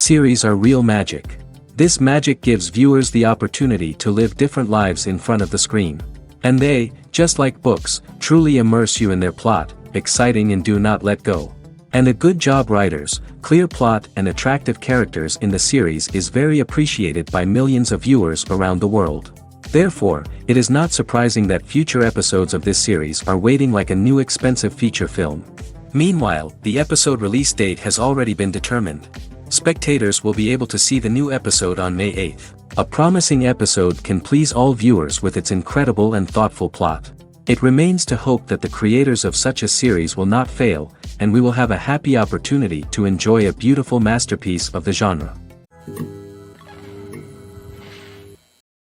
series are real magic. This magic gives viewers the opportunity to live different lives in front of the screen. And they, just like books, truly immerse you in their plot, exciting and do not let go. And a good job writers, clear plot and attractive characters in the series is very appreciated by millions of viewers around the world. Therefore, it is not surprising that future episodes of this series are waiting like a new expensive feature film. Meanwhile, the episode release date has already been determined. Spectators will be able to see the new episode on May 8th. A promising episode can please all viewers with its incredible and thoughtful plot. It remains to hope that the creators of such a series will not fail, and we will have a happy opportunity to enjoy a beautiful masterpiece of the genre.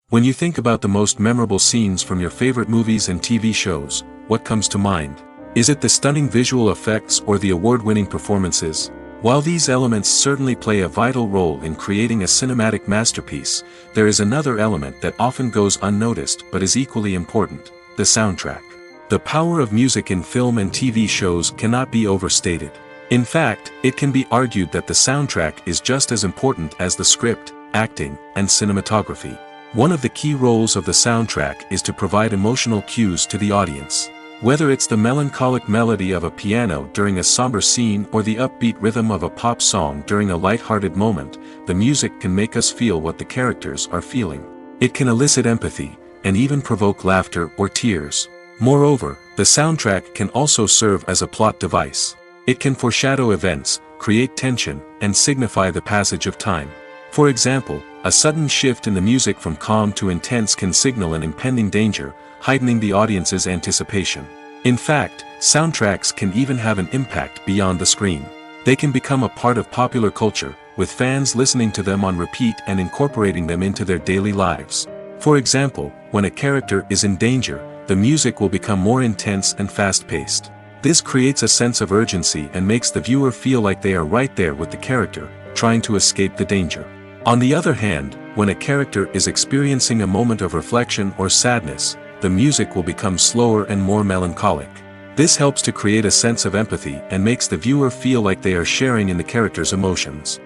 When you think about the most memorable scenes from your favorite movies and TV shows, what comes to mind? Is it the stunning visual effects or the award-winning performances? While these elements certainly play a vital role in creating a cinematic masterpiece, there is another element that often goes unnoticed but is equally important: the soundtrack. The power of music in film and TV shows cannot be overstated. In fact, it can be argued that the soundtrack is just as important as the script, acting, and cinematography. One of the key roles of the soundtrack is to provide emotional cues to the audience. Whether it's the melancholic melody of a piano during a somber scene or the upbeat rhythm of a pop song during a light-hearted moment, the music can make us feel what the characters are feeling. It can elicit empathy, and even provoke laughter or tears. Moreover, the soundtrack can also serve as a plot device. It can foreshadow events, create tension, and signify the passage of time. For example, a sudden shift in the music from calm to intense can signal an impending danger, heightening the audience's anticipation. In fact, soundtracks can even have an impact beyond the screen. They can become a part of popular culture, with fans listening to them on repeat and incorporating them into their daily lives. For example, when a character is in danger, the music will become more intense and fast-paced. This creates a sense of urgency and makes the viewer feel like they are right there with the character, trying to escape the danger. On the other hand, when a character is experiencing a moment of reflection or sadness, the music will become slower and more melancholic. This helps to create a sense of empathy and makes the viewer feel like they are sharing in the character's emotions.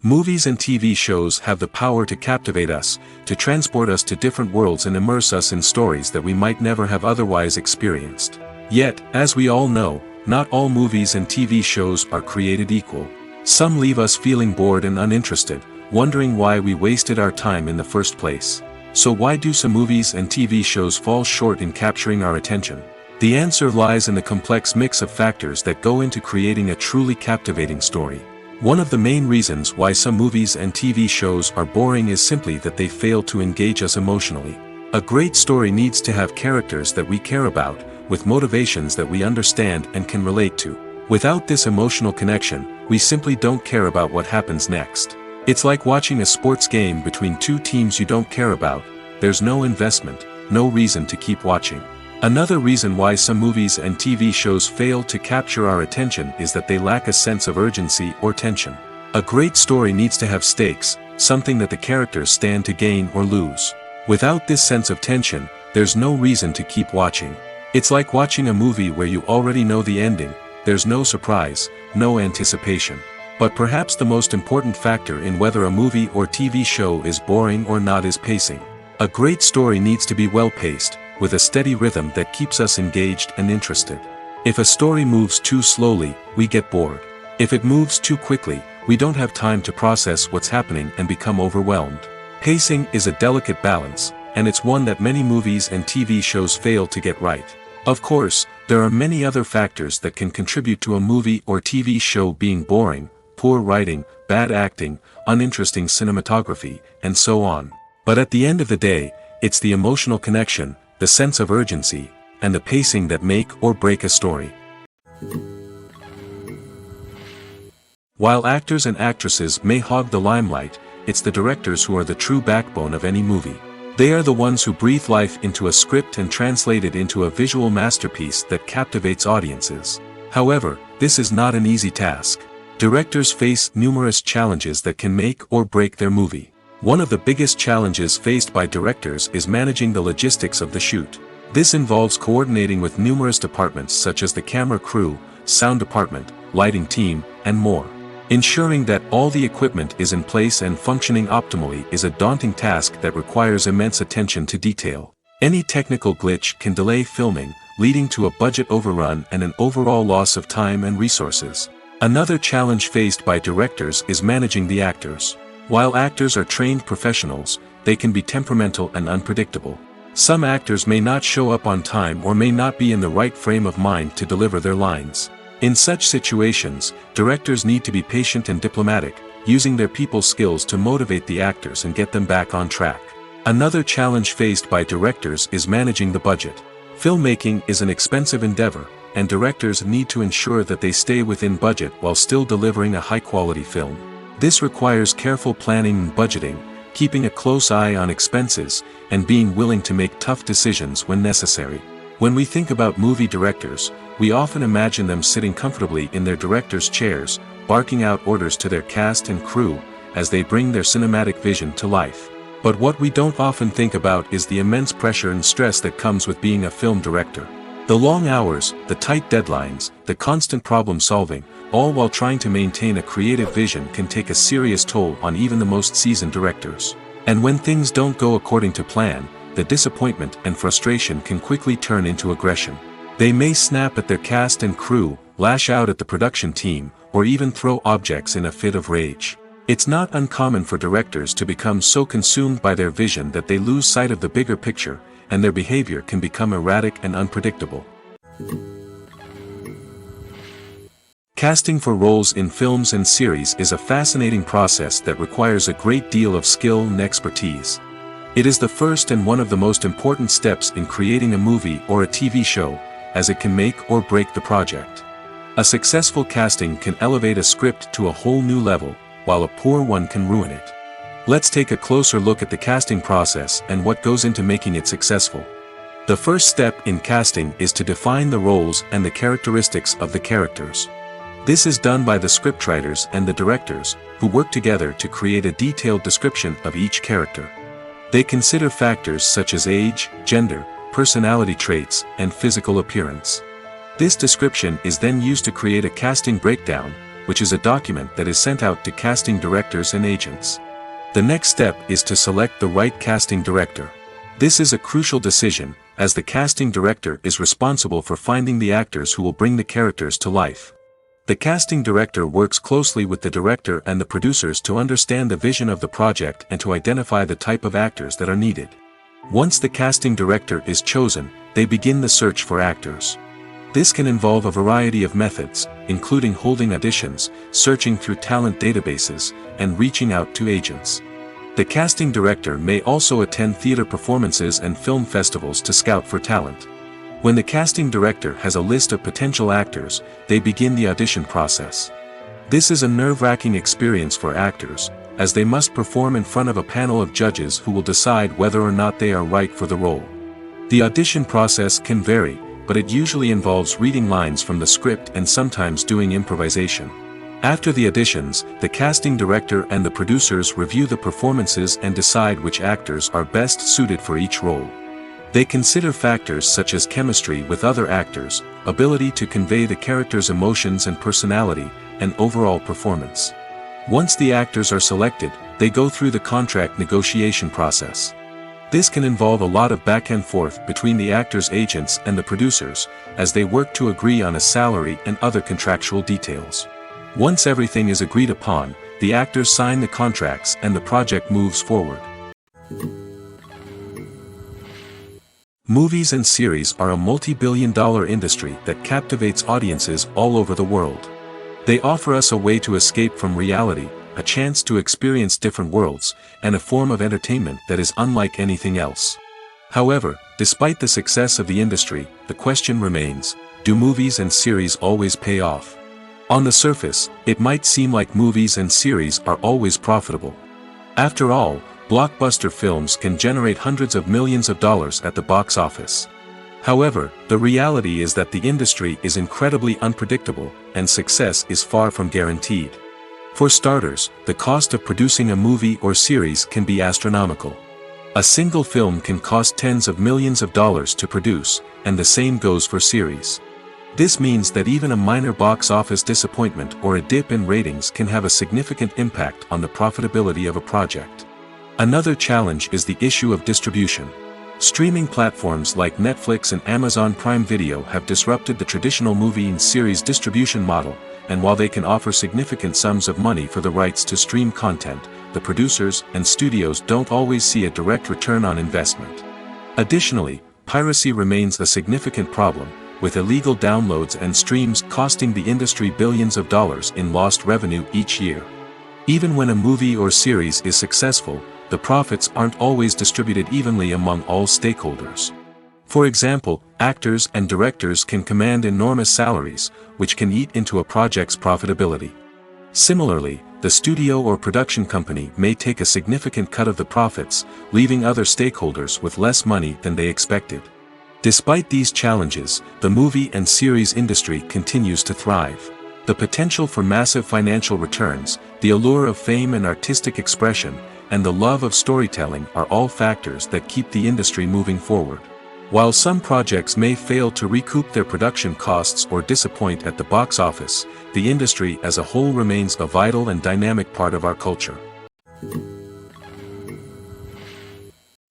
Movies and TV shows have the power to captivate us, to transport us to different worlds and immerse us in stories that we might never have otherwise experienced. Yet, as we all know, not all movies and TV shows are created equal. Some leave us feeling bored and uninterested, wondering why we wasted our time in the first place. So why do some movies and TV shows fall short in capturing our attention? The answer lies in the complex mix of factors that go into creating a truly captivating story. One of the main reasons why some movies and TV shows are boring is simply that they fail to engage us emotionally. A great story needs to have characters that we care about, with motivations that we understand and can relate to. Without this emotional connection, we simply don't care about what happens next. It's like watching a sports game between two teams you don't care about. There's no investment, no reason to keep watching. Another reason why some movies and TV shows fail to capture our attention is that they lack a sense of urgency or tension. A great story needs to have stakes, something that the characters stand to gain or lose. Without this sense of tension, there's no reason to keep watching. It's like watching a movie where you already know the ending. There's no surprise, no anticipation. But perhaps the most important factor in whether a movie or TV show is boring or not is pacing. A great story needs to be well-paced, with a steady rhythm that keeps us engaged and interested. If a story moves too slowly, we get bored. If it moves too quickly, we don't have time to process what's happening and become overwhelmed. Pacing is a delicate balance, and it's one that many movies and TV shows fail to get right. Of course, there are many other factors that can contribute to a movie or TV show being boring: poor writing, bad acting, uninteresting cinematography, and so on. But at the end of the day, it's the emotional connection, the sense of urgency, and the pacing that make or break a story. While actors and actresses may hog the limelight, it's the directors who are the true backbone of any movie. They are the ones who breathe life into a script and translate it into a visual masterpiece that captivates audiences. However, this is not an easy task. Directors face numerous challenges that can make or break their movie. One of the biggest challenges faced by directors is managing the logistics of the shoot. This involves coordinating with numerous departments such as the camera crew, sound department, lighting team, and more. Ensuring that all the equipment is in place and functioning optimally is a daunting task that requires immense attention to detail. Any technical glitch can delay filming, leading to a budget overrun and an overall loss of time and resources. Another challenge faced by directors is managing the actors. While actors are trained professionals, they can be temperamental and unpredictable. Some actors may not show up on time or may not be in the right frame of mind to deliver their lines. In such situations, directors need to be patient and diplomatic, using their people skills to motivate the actors and get them back on track. Another challenge faced by directors is managing the budget. Filmmaking is an expensive endeavor, and directors need to ensure that they stay within budget while still delivering a high-quality film. This requires careful planning and budgeting, keeping a close eye on expenses, and being willing to make tough decisions when necessary. When we think about movie directors, we often imagine them sitting comfortably in their director's chairs, barking out orders to their cast and crew, as they bring their cinematic vision to life. But what we don't often think about is the immense pressure and stress that comes with being a film director. The long hours, the tight deadlines, the constant problem solving, all while trying to maintain a creative vision can take a serious toll on even the most seasoned directors. And when things don't go according to plan, the disappointment and frustration can quickly turn into aggression. They may snap at their cast and crew, lash out at the production team, or even throw objects in a fit of rage. It's not uncommon for directors to become so consumed by their vision that they lose sight of the bigger picture, and their behavior can become erratic and unpredictable. Casting for roles in films and series is a fascinating process that requires a great deal of skill and expertise. It is the first and one of the most important steps in creating a movie or a TV show, as it can make or break the project. A successful casting can elevate a script to a whole new level, while a poor one can ruin it. Let's take a closer look at the casting process and what goes into making it successful. The first step in casting is to define the roles and the characteristics of the characters. This is done by the scriptwriters and the directors, who work together to create a detailed description of each character. They consider factors such as age, gender, personality traits, and physical appearance. This description is then used to create a casting breakdown, which is a document that is sent out to casting directors and agents. The next step is to select the right casting director. This is a crucial decision, as the casting director is responsible for finding the actors who will bring the characters to life. The casting director works closely with the director and the producers to understand the vision of the project and to identify the type of actors that are needed. Once the casting director is chosen, they begin the search for actors. This can involve a variety of methods, including holding auditions, searching through talent databases, and reaching out to agents. The casting director may also attend theater performances and film festivals to scout for talent. When the casting director has a list of potential actors, they begin the audition process. This is a nerve-wracking experience for actors, as they must perform in front of a panel of judges who will decide whether or not they are right for the role. The audition process can vary, but it usually involves reading lines from the script and sometimes doing improvisation. After the auditions, the casting director and the producers review the performances and decide which actors are best suited for each role. They consider factors such as chemistry with other actors, ability to convey the character's emotions and personality, and overall performance. Once the actors are selected, they go through the contract negotiation process. This can involve a lot of back and forth between the actors' agents and the producers, as they work to agree on a salary and other contractual details. Once everything is agreed upon, the actors sign the contracts and the project moves forward. Movies and series are a multi-billion-dollar industry that captivates audiences all over the world. They offer us a way to escape from reality, a chance to experience different worlds, and a form of entertainment that is unlike anything else. However, despite the success of the industry, the question remains, do movies and series always pay off? On the surface, it might seem like movies and series are always profitable. After all, blockbuster films can generate hundreds of millions of dollars at the box office. However, the reality is that the industry is incredibly unpredictable, and success is far from guaranteed. For starters, the cost of producing a movie or series can be astronomical. A single film can cost tens of millions of dollars to produce, and the same goes for series. This means that even a minor box office disappointment or a dip in ratings can have a significant impact on the profitability of a project. Another challenge is the issue of distribution. Streaming platforms like Netflix and Amazon Prime Video have disrupted the traditional movie and series distribution model, and while they can offer significant sums of money for the rights to stream content, the producers and studios don't always see a direct return on investment. Additionally, piracy remains a significant problem, with illegal downloads and streams costing the industry billions of dollars in lost revenue each year. Even when a movie or series is successful, the profits aren't always distributed evenly among all stakeholders. For example, actors and directors can command enormous salaries, which can eat into a project's profitability. Similarly, the studio or production company may take a significant cut of the profits, leaving other stakeholders with less money than they expected. Despite these challenges, the movie and series industry continues to thrive. The potential for massive financial returns, the allure of fame and artistic expression, and the love of storytelling are all factors that keep the industry moving forward. While some projects may fail to recoup their production costs or disappoint at the box office, the industry as a whole remains a vital and dynamic part of our culture.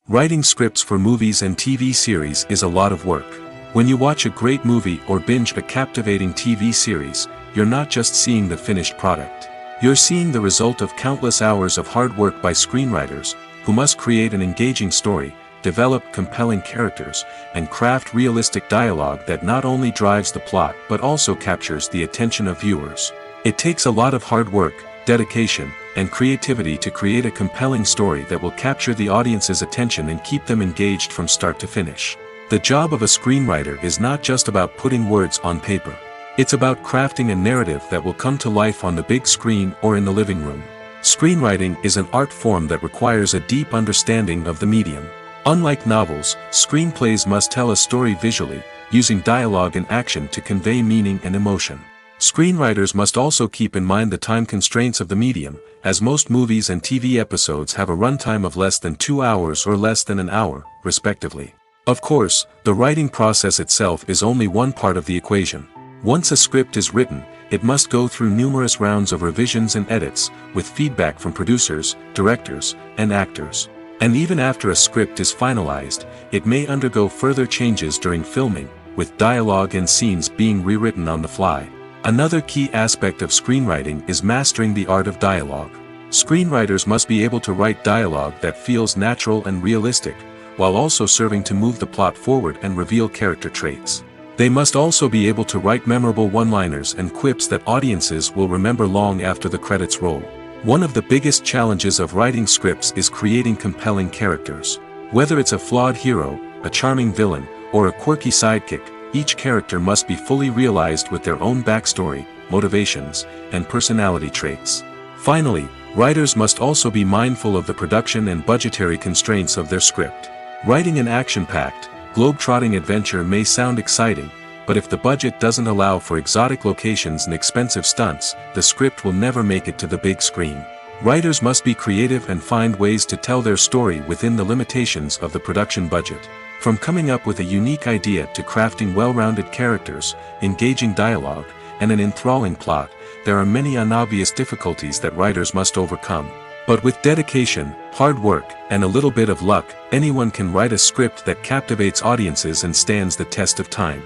Writing scripts for movies and TV series is a lot of work. When you watch a great movie or binge a captivating TV series, you're not just seeing the finished product. You're seeing the result of countless hours of hard work by screenwriters, who must create an engaging story, develop compelling characters, and craft realistic dialogue that not only drives the plot but also captures the attention of viewers. It takes a lot of hard work, dedication, and creativity to create a compelling story that will capture the audience's attention and keep them engaged from start to finish. The job of a screenwriter is not just about putting words on paper. It's about crafting a narrative that will come to life on the big screen or in the living room. Screenwriting is an art form that requires a deep understanding of the medium. Unlike novels, screenplays must tell a story visually, using dialogue and action to convey meaning and emotion. Screenwriters must also keep in mind the time constraints of the medium, as most movies and TV episodes have a runtime of less than 2 hours or less than an hour, respectively. Of course, the writing process itself is only one part of the equation. Once a script is written, it must go through numerous rounds of revisions and edits, with feedback from producers, directors, and actors. And even after a script is finalized, it may undergo further changes during filming, with dialogue and scenes being rewritten on the fly. Another key aspect of screenwriting is mastering the art of dialogue. Screenwriters must be able to write dialogue that feels natural and realistic, while also serving to move the plot forward and reveal character traits. They must also be able to write memorable one-liners and quips that audiences will remember long after the credits roll. One of the biggest challenges of writing scripts is creating compelling characters. Whether it's a flawed hero, a charming villain, or a quirky sidekick, each character must be fully realized with their own backstory, motivations, and personality traits. Finally, writers must also be mindful of the production and budgetary constraints of their script. Writing an action-packed, globe-trotting adventure may sound exciting, but if the budget doesn't allow for exotic locations and expensive stunts, the script will never make it to the big screen. Writers must be creative and find ways to tell their story within the limitations of the production budget. From coming up with a unique idea to crafting well-rounded characters, engaging dialogue, and an enthralling plot, there are many unobvious difficulties that writers must overcome. But with dedication, hard work, and a little bit of luck, anyone can write a script that captivates audiences and stands the test of time.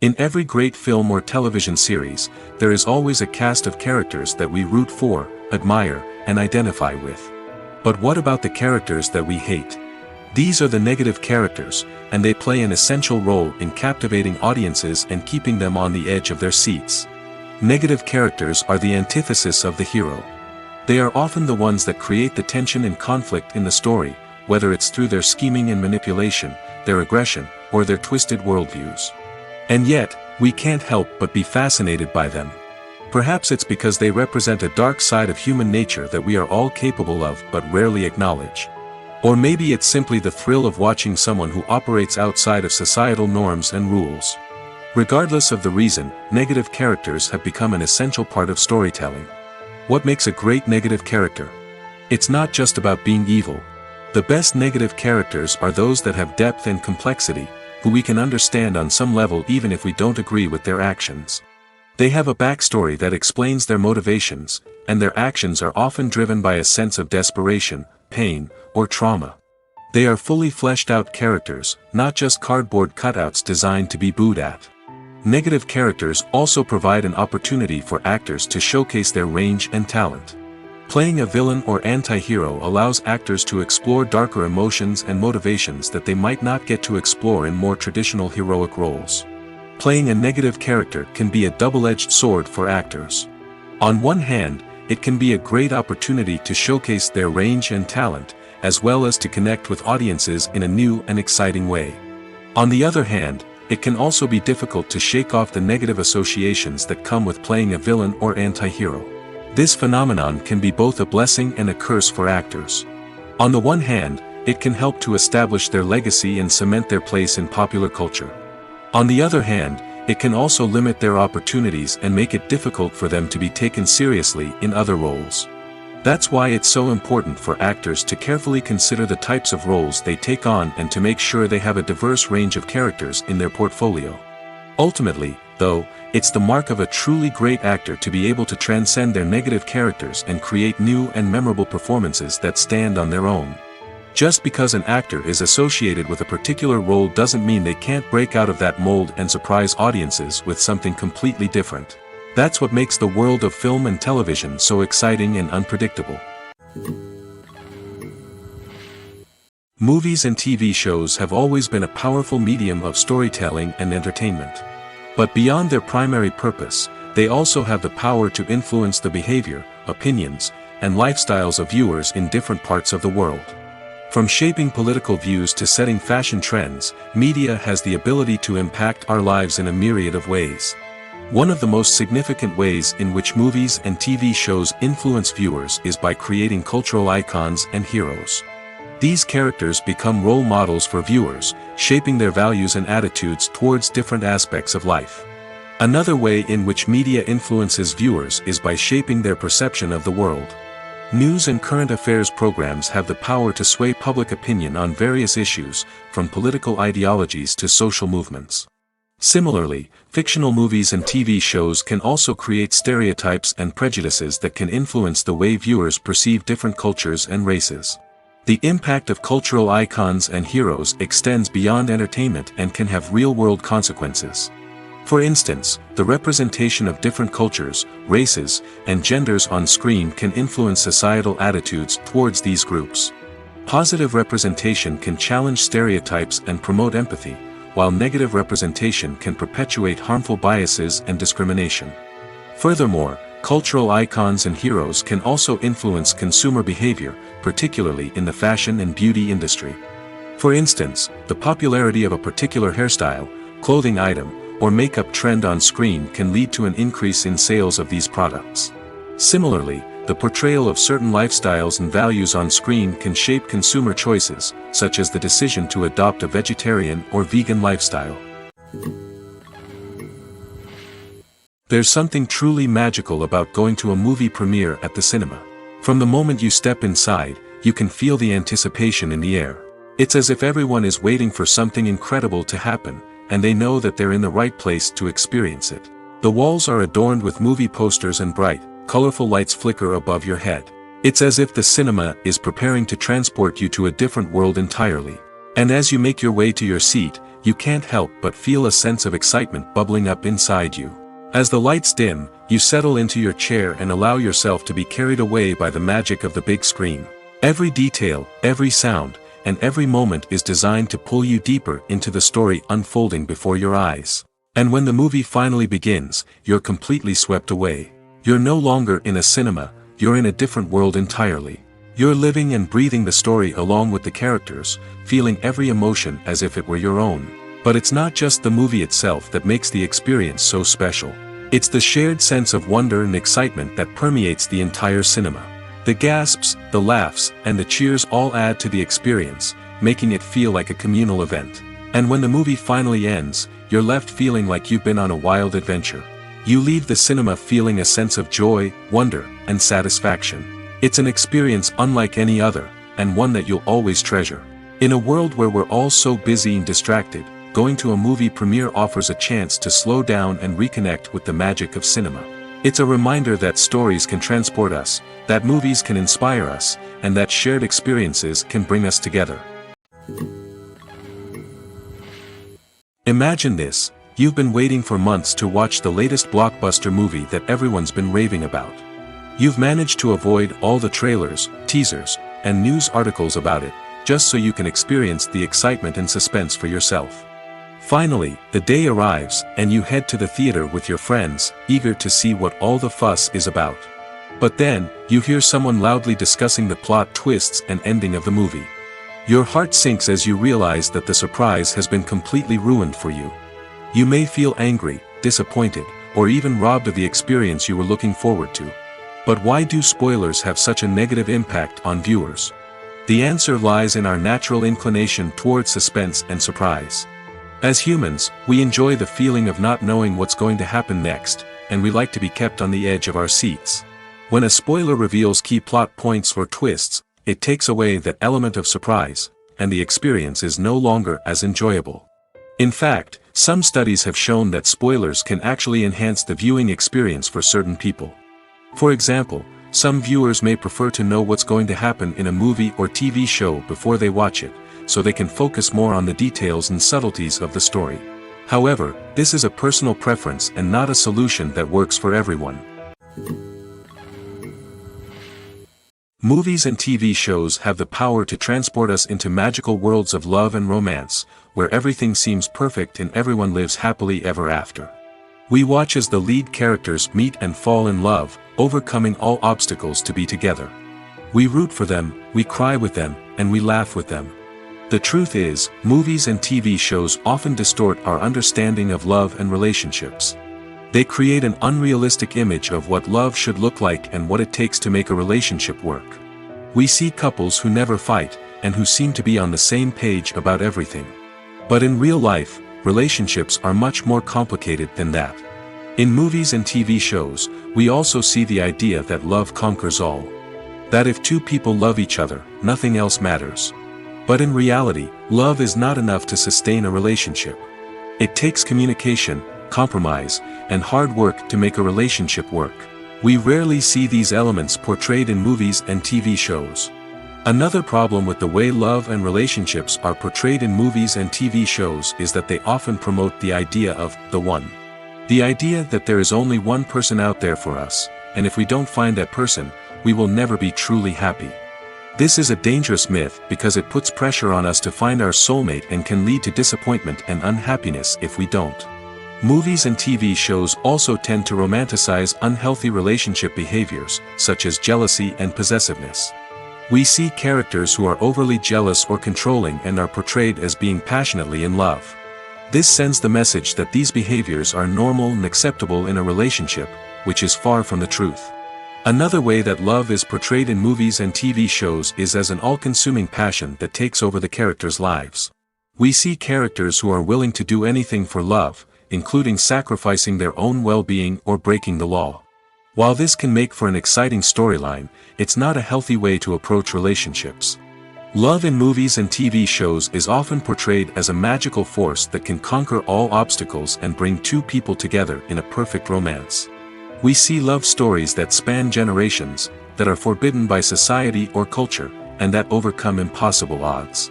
In every great film or television series, there is always a cast of characters that we root for, admire, and identify with. But what about the characters that we hate? These are the negative characters, and they play an essential role in captivating audiences and keeping them on the edge of their seats. Negative characters are the antithesis of the hero. They are often the ones that create the tension and conflict in the story, whether it's through their scheming and manipulation, their aggression, or their twisted worldviews. And yet, we can't help but be fascinated by them. Perhaps it's because they represent a dark side of human nature that we are all capable of but rarely acknowledge. Or maybe it's simply the thrill of watching someone who operates outside of societal norms and rules. Regardless of the reason, negative characters have become an essential part of storytelling. What makes a great negative character? It's not just about being evil. The best negative characters are those that have depth and complexity, who we can understand on some level even if we don't agree with their actions. They have a backstory that explains their motivations, and their actions are often driven by a sense of desperation, pain, or trauma. They are fully fleshed out characters, not just cardboard cutouts designed to be booed at. Negative characters also provide an opportunity for actors to showcase their range and talent. Playing a villain or anti-hero allows actors to explore darker emotions and motivations that they might not get to explore in more traditional heroic roles. Playing a negative character can be a double-edged sword for actors. On one hand, it can be a great opportunity to showcase their range and talent, as well as to connect with audiences in a new and exciting way. On the other hand, it can also be difficult to shake off the negative associations that come with playing a villain or anti-hero. This phenomenon can be both a blessing and a curse for actors. On the one hand, it can help to establish their legacy and cement their place in popular culture. On the other hand, it can also limit their opportunities and make it difficult for them to be taken seriously in other roles. That's why it's so important for actors to carefully consider the types of roles they take on and to make sure they have a diverse range of characters in their portfolio. Ultimately, though, it's the mark of a truly great actor to be able to transcend their negative characters and create new and memorable performances that stand on their own. Just because an actor is associated with a particular role doesn't mean they can't break out of that mold and surprise audiences with something completely different. That's what makes the world of film and television so exciting and unpredictable. Movies and TV shows have always been a powerful medium of storytelling and entertainment. But beyond their primary purpose, they also have the power to influence the behavior, opinions, and lifestyles of viewers in different parts of the world. From shaping political views to setting fashion trends, media has the ability to impact our lives in a myriad of ways. One of the most significant ways in which movies and TV shows influence viewers is by creating cultural icons and heroes. These characters become role models for viewers, shaping their values and attitudes towards different aspects of life. Another way in which media influences viewers is by shaping their perception of the world. News and current affairs programs have the power to sway public opinion on various issues, from political ideologies to social movements. Similarly, fictional movies and TV shows can also create stereotypes and prejudices that can influence the way viewers perceive different cultures and races. The impact of cultural icons and heroes extends beyond entertainment and can have real-world consequences. For instance, the representation of different cultures, races, and genders on screen can influence societal attitudes towards these groups. Positive representation can challenge stereotypes and promote empathy, while negative representation can perpetuate harmful biases and discrimination. Furthermore, cultural icons and heroes can also influence consumer behavior, particularly in the fashion and beauty industry. For instance, the popularity of a particular hairstyle, clothing item, or makeup trend on screen can lead to an increase in sales of these products. Similarly, the portrayal of certain lifestyles and values on screen can shape consumer choices, such as the decision to adopt a vegetarian or vegan lifestyle. There's something truly magical about going to a movie premiere at the cinema. From the moment you step inside, you can feel the anticipation in the air. It's as if everyone is waiting for something incredible to happen, and they know that they're in the right place to experience it. The walls are adorned with movie posters and bright, colorful lights flicker above your head. It's as if the cinema is preparing to transport you to a different world entirely. And as you make your way to your seat, you can't help but feel a sense of excitement bubbling up inside you. As the lights dim, you settle into your chair and allow yourself to be carried away by the magic of the big screen. Every detail, every sound, and every moment is designed to pull you deeper into the story unfolding before your eyes. And when the movie finally begins, you're completely swept away. You're no longer in a cinema, you're in a different world entirely. You're living and breathing the story along with the characters, feeling every emotion as if it were your own. But it's not just the movie itself that makes the experience so special. It's the shared sense of wonder and excitement that permeates the entire cinema. The gasps, the laughs, and the cheers all add to the experience, making it feel like a communal event. And when the movie finally ends, you're left feeling like you've been on a wild adventure. You leave the cinema feeling a sense of joy, wonder, and satisfaction. It's an experience unlike any other, and one that you'll always treasure. In a world where we're all so busy and distracted, going to a movie premiere offers a chance to slow down and reconnect with the magic of cinema. It's a reminder that stories can transport us, that movies can inspire us, and that shared experiences can bring us together. Imagine this: you've been waiting for months to watch the latest blockbuster movie that everyone's been raving about. You've managed to avoid all the trailers, teasers, and news articles about it, just so you can experience the excitement and suspense for yourself. Finally, the day arrives, and you head to the theater with your friends, eager to see what all the fuss is about. But then, you hear someone loudly discussing the plot twists and ending of the movie. Your heart sinks as you realize that the surprise has been completely ruined for you. You may feel angry, disappointed, or even robbed of the experience you were looking forward to. But why do spoilers have such a negative impact on viewers? The answer lies in our natural inclination towards suspense and surprise. As humans, we enjoy the feeling of not knowing what's going to happen next, and we like to be kept on the edge of our seats. When a spoiler reveals key plot points or twists, it takes away that element of surprise, and the experience is no longer as enjoyable. In fact, some studies have shown that spoilers can actually enhance the viewing experience for certain people. For example, some viewers may prefer to know what's going to happen in a movie or TV show before they watch it, so they can focus more on the details and subtleties of the story. However, this is a personal preference and not a solution that works for everyone. Movies and TV shows have the power to transport us into magical worlds of love and romance, where everything seems perfect and everyone lives happily ever after. We watch as the lead characters meet and fall in love, overcoming all obstacles to be together. We root for them, we cry with them, and we laugh with them. The truth is, movies and TV shows often distort our understanding of love and relationships. They create an unrealistic image of what love should look like and what it takes to make a relationship work. We see couples who never fight, and who seem to be on the same page about everything. But in real life, relationships are much more complicated than that. In movies and TV shows, we also see the idea that love conquers all. That if two people love each other, nothing else matters. But in reality, love is not enough to sustain a relationship. It takes communication, compromise, and hard work to make a relationship work. We rarely see these elements portrayed in movies and TV shows. Another problem with the way love and relationships are portrayed in movies and TV shows is that they often promote the idea of the one. The idea that there is only one person out there for us, and if we don't find that person, we will never be truly happy. This is a dangerous myth because it puts pressure on us to find our soulmate and can lead to disappointment and unhappiness if we don't. Movies and TV shows also tend to romanticize unhealthy relationship behaviors, such as jealousy and possessiveness. We see characters who are overly jealous or controlling and are portrayed as being passionately in love. This sends the message that these behaviors are normal and acceptable in a relationship, which is far from the truth. Another way that love is portrayed in movies and TV shows is as an all-consuming passion that takes over the characters' lives. We see characters who are willing to do anything for love, including sacrificing their own well-being or breaking the law. While this can make for an exciting storyline, it's not a healthy way to approach relationships. Love in movies and TV shows is often portrayed as a magical force that can conquer all obstacles and bring two people together in a perfect romance. We see love stories that span generations, that are forbidden by society or culture, and that overcome impossible odds.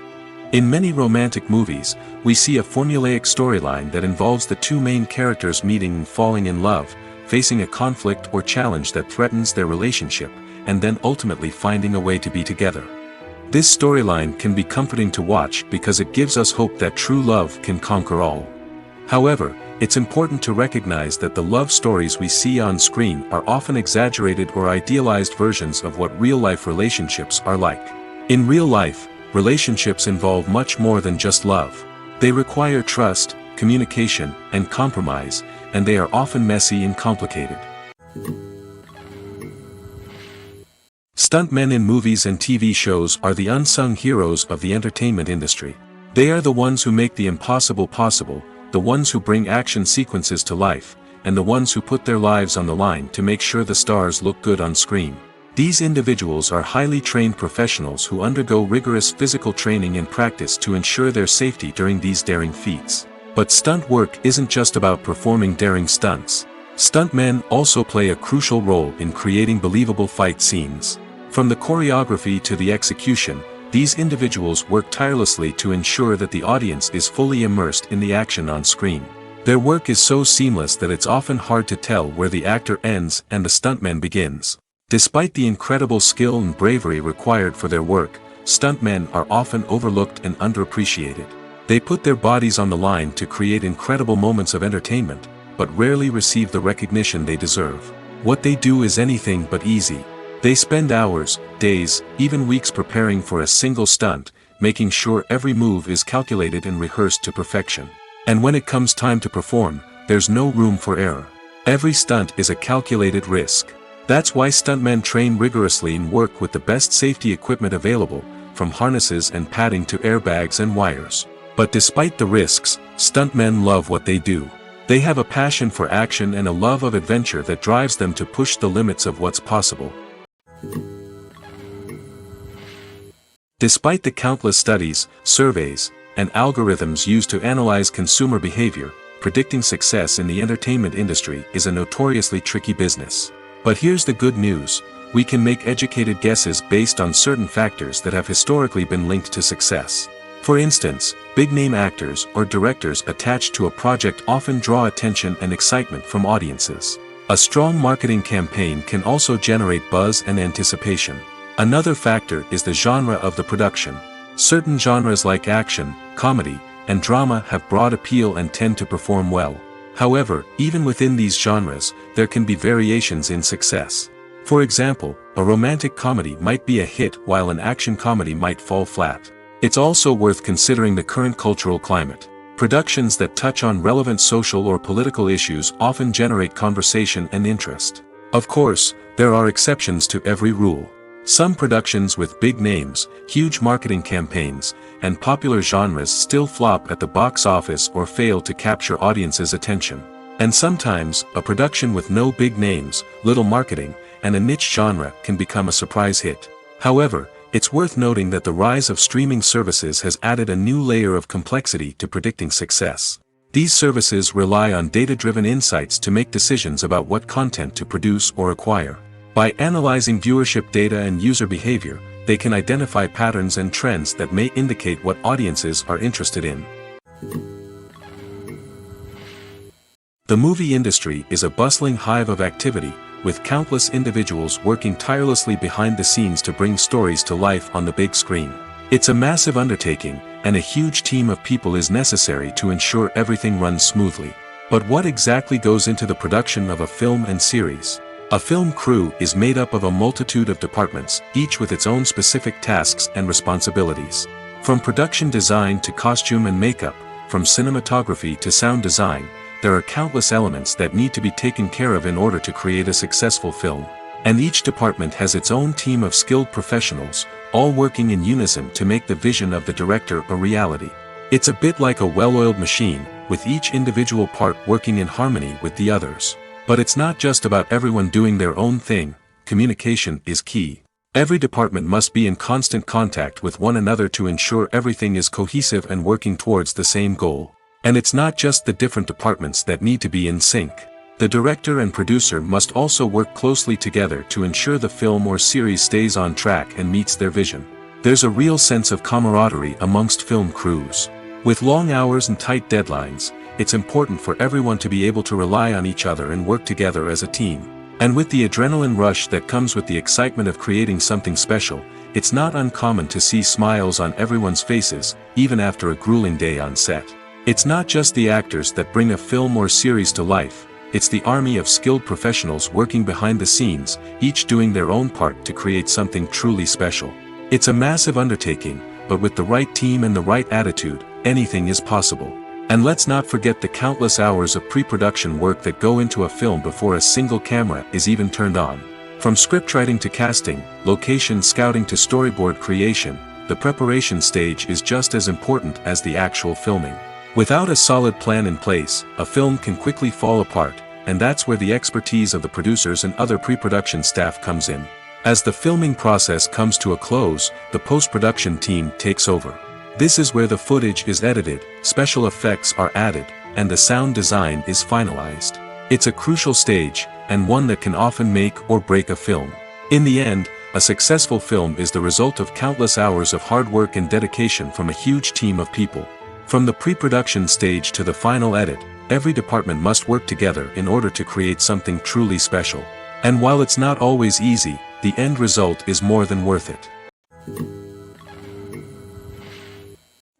In many romantic movies, we see a formulaic storyline that involves the two main characters meeting and falling in love, facing a conflict or challenge that threatens their relationship, and then ultimately finding a way to be together. This storyline can be comforting to watch because it gives us hope that true love can conquer all. However, it's important to recognize that the love stories we see on screen are often exaggerated or idealized versions of what real-life relationships are like. In real life, relationships involve much more than just love. They require trust, communication, and compromise, and they are often messy and complicated. Stuntmen in movies and TV shows are the unsung heroes of the entertainment industry. They are the ones who make the impossible possible, the ones who bring action sequences to life, and the ones who put their lives on the line to make sure the stars look good on screen. These individuals are highly trained professionals who undergo rigorous physical training and practice to ensure their safety during these daring feats. But stunt work isn't just about performing daring stunts. Stuntmen also play a crucial role in creating believable fight scenes. From the choreography to the execution, these individuals work tirelessly to ensure that the audience is fully immersed in the action on screen. Their work is so seamless that it's often hard to tell where the actor ends and the stuntman begins. Despite the incredible skill and bravery required for their work, stuntmen are often overlooked and underappreciated. They put their bodies on the line to create incredible moments of entertainment, but rarely receive the recognition they deserve. What they do is anything but easy. They spend hours, days, even weeks preparing for a single stunt, making sure every move is calculated and rehearsed to perfection. And when it comes time to perform, there's no room for error. Every stunt is a calculated risk. That's why stuntmen train rigorously and work with the best safety equipment available, from harnesses and padding to airbags and wires. But despite the risks, stuntmen love what they do. They have a passion for action and a love of adventure that drives them to push the limits of what's possible. Despite the countless studies, surveys, and algorithms used to analyze consumer behavior, predicting success in the entertainment industry is a notoriously tricky business. But here's the good news: we can make educated guesses based on certain factors that have historically been linked to success. For instance, big-name actors or directors attached to a project often draw attention and excitement from audiences. A strong marketing campaign can also generate buzz and anticipation. Another factor is the genre of the production. Certain genres like action, comedy, and drama have broad appeal and tend to perform well. However, even within these genres, there can be variations in success. For example, a romantic comedy might be a hit while an action comedy might fall flat. It's also worth considering the current cultural climate. Productions that touch on relevant social or political issues often generate conversation and interest. Of course, there are exceptions to every rule. Some productions with big names, huge marketing campaigns, and popular genres still flop at the box office or fail to capture audiences' attention. And sometimes, a production with no big names, little marketing, and a niche genre can become a surprise hit. However, it's worth noting that the rise of streaming services has added a new layer of complexity to predicting success. These services rely on data-driven insights to make decisions about what content to produce or acquire. By analyzing viewership data and user behavior, they can identify patterns and trends that may indicate what audiences are interested in. The movie industry is a bustling hive of activity, with countless individuals working tirelessly behind the scenes to bring stories to life on the big screen. It's a massive undertaking, and a huge team of people is necessary to ensure everything runs smoothly. But what exactly goes into the production of a film and series? A film crew is made up of a multitude of departments, each with its own specific tasks and responsibilities. From production design to costume and makeup, from cinematography to sound design, there are countless elements that need to be taken care of in order to create a successful film. And each department has its own team of skilled professionals, all working in unison to make the vision of the director a reality. It's a bit like a well-oiled machine, with each individual part working in harmony with the others. But it's not just about everyone doing their own thing. Communication is key. Every department must be in constant contact with one another to ensure everything is cohesive and working towards the same goal. And it's not just the different departments that need to be in sync. The director and producer must also work closely together to ensure the film or series stays on track and meets their vision. There's a real sense of camaraderie amongst film crews. With long hours and tight deadlines, it's important for everyone to be able to rely on each other and work together as a team. And with the adrenaline rush that comes with the excitement of creating something special, it's not uncommon to see smiles on everyone's faces, even after a grueling day on set. It's not just the actors that bring a film or series to life, it's the army of skilled professionals working behind the scenes, each doing their own part to create something truly special. It's a massive undertaking, but with the right team and the right attitude, anything is possible. And let's not forget the countless hours of pre-production work that go into a film before a single camera is even turned on. From scriptwriting to casting, location scouting to storyboard creation, the preparation stage is just as important as the actual filming. Without a solid plan in place, a film can quickly fall apart, and that's where the expertise of the producers and other pre-production staff comes in. As the filming process comes to a close, the post-production team takes over. This is where the footage is edited, special effects are added, and the sound design is finalized. It's a crucial stage, and one that can often make or break a film. In the end, a successful film is the result of countless hours of hard work and dedication from a huge team of people. From the pre-production stage to the final edit, every department must work together in order to create something truly special. And while it's not always easy, the end result is more than worth it.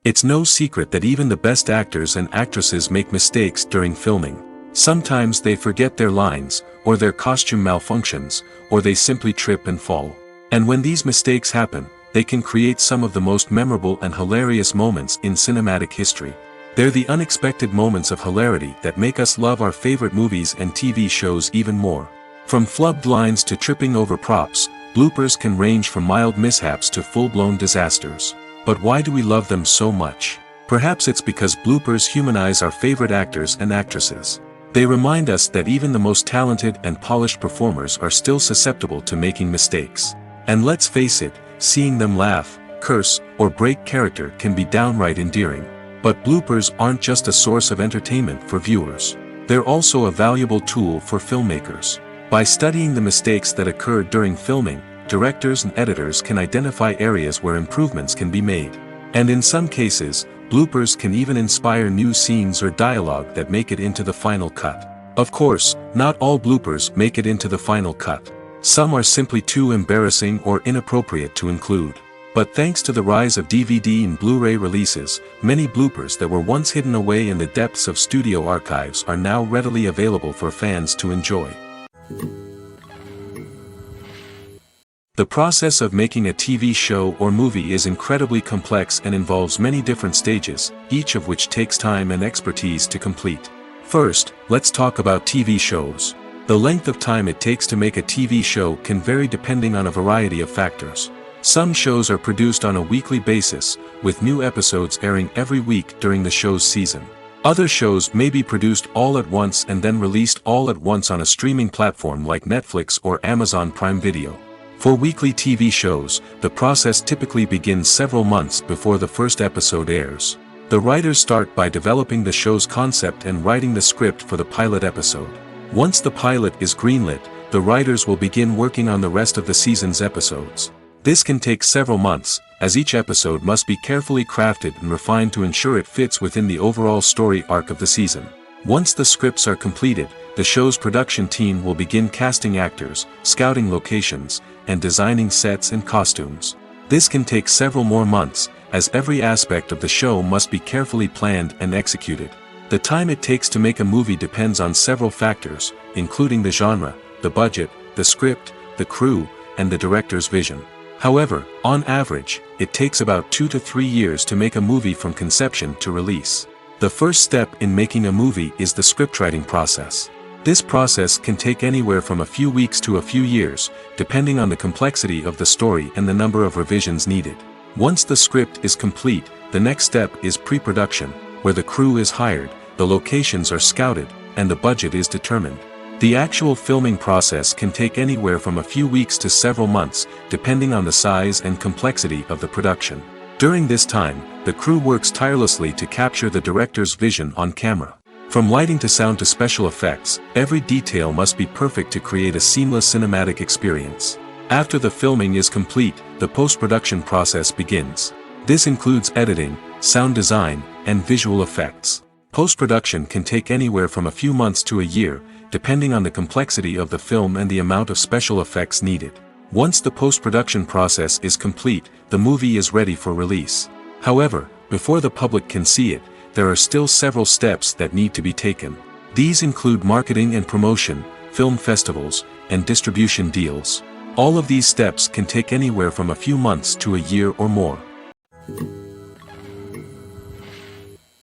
It's no secret that even the best actors and actresses make mistakes during filming. Sometimes they forget their lines, or their costume malfunctions, or they simply trip and fall. And when these mistakes happen, they can create some of the most memorable and hilarious moments in cinematic history. They're the unexpected moments of hilarity that make us love our favorite movies and TV shows even more. From flubbed lines to tripping over props, bloopers can range from mild mishaps to full-blown disasters. But why do we love them so much? Perhaps it's because bloopers humanize our favorite actors and actresses. They remind us that even the most talented and polished performers are still susceptible to making mistakes. And let's face it, seeing them laugh, curse, or break character can be downright endearing. But bloopers aren't just a source of entertainment for viewers. They're also a valuable tool for filmmakers. By studying the mistakes that occur during filming, directors and editors can identify areas where improvements can be made. And in some cases, bloopers can even inspire new scenes or dialogue that make it into the final cut. Of course, not all bloopers make it into the final cut. Some are simply too embarrassing or inappropriate to include. But thanks to the rise of DVD and Blu-ray releases, many bloopers that were once hidden away in the depths of studio archives are now readily available for fans to enjoy. The process of making a TV show or movie is incredibly complex and involves many different stages, each of which takes time and expertise to complete. First, let's talk about TV shows. The length of time it takes to make a TV show can vary depending on a variety of factors. Some shows are produced on a weekly basis, with new episodes airing every week during the show's season. Other shows may be produced all at once and then released all at once on a streaming platform like Netflix or Amazon Prime Video. For weekly TV shows, the process typically begins several months before the first episode airs. The writers start by developing the show's concept and writing the script for the pilot episode. Once the pilot is greenlit, the writers will begin working on the rest of the season's episodes. This can take several months, as each episode must be carefully crafted and refined to ensure it fits within the overall story arc of the season. Once the scripts are completed, the show's production team will begin casting actors, scouting locations, and designing sets and costumes. This can take several more months, as every aspect of the show must be carefully planned and executed. The time it takes to make a movie depends on several factors, including the genre, the budget, the script, the crew, and the director's vision. However, on average, it takes about 2 to 3 years to make a movie from conception to release. The first step in making a movie is the scriptwriting process. This process can take anywhere from a few weeks to a few years, depending on the complexity of the story and the number of revisions needed. Once the script is complete, the next step is pre-production, where the crew is hired, the locations are scouted, and the budget is determined. The actual filming process can take anywhere from a few weeks to several months, depending on the size and complexity of the production. During this time, the crew works tirelessly to capture the director's vision on camera. From lighting to sound to special effects, every detail must be perfect to create a seamless cinematic experience. After the filming is complete, the post-production process begins. This includes editing, sound design, and visual effects. Post-production can take anywhere from a few months to a year, depending on the complexity of the film and the amount of special effects needed. Once the post-production process is complete, the movie is ready for release. However, before the public can see it, there are still several steps that need to be taken. These include marketing and promotion, film festivals, and distribution deals. All of these steps can take anywhere from a few months to a year or more.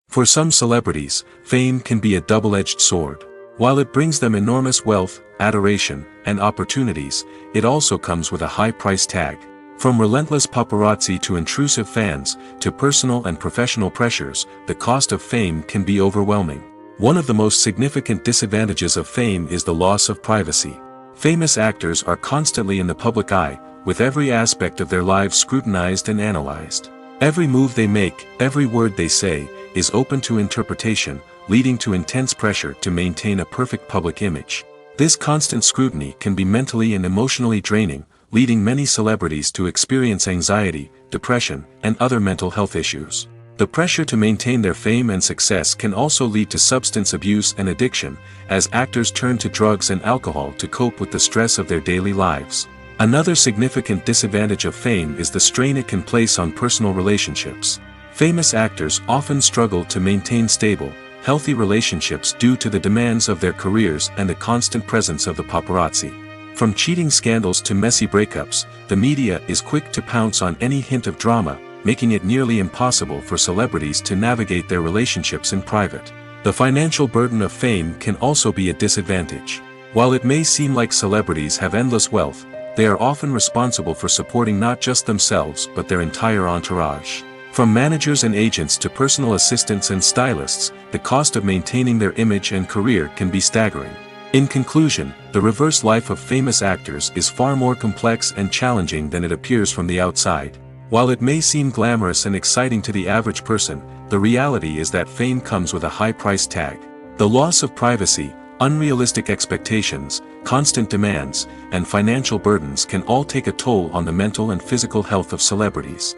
For some celebrities, fame can be a double-edged sword. While it brings them enormous wealth, adoration, and opportunities, it also comes with a high price tag. From relentless paparazzi to intrusive fans, to personal and professional pressures, the cost of fame can be overwhelming. One of the most significant disadvantages of fame is the loss of privacy. Famous actors are constantly in the public eye, with every aspect of their lives scrutinized and analyzed. Every move they make, every word they say, is open to interpretation, leading to intense pressure to maintain a perfect public image. This constant scrutiny can be mentally and emotionally draining, leading many celebrities to experience anxiety, depression, and other mental health issues. The pressure to maintain their fame and success can also lead to substance abuse and addiction, as actors turn to drugs and alcohol to cope with the stress of their daily lives. Another significant disadvantage of fame is the strain it can place on personal relationships. Famous actors often struggle to maintain stable, healthy relationships due to the demands of their careers and the constant presence of the paparazzi. From cheating scandals to messy breakups, the media is quick to pounce on any hint of drama, making it nearly impossible for celebrities to navigate their relationships in private. The financial burden of fame can also be a disadvantage. While it may seem like celebrities have endless wealth, they are often responsible for supporting not just themselves but their entire entourage. From managers and agents to personal assistants and stylists, the cost of maintaining their image and career can be staggering. In conclusion, the reverse life of famous actors is far more complex and challenging than it appears from the outside. While it may seem glamorous and exciting to the average person, the reality is that fame comes with a high price tag. The loss of privacy, unrealistic expectations, constant demands, and financial burdens can all take a toll on the mental and physical health of celebrities.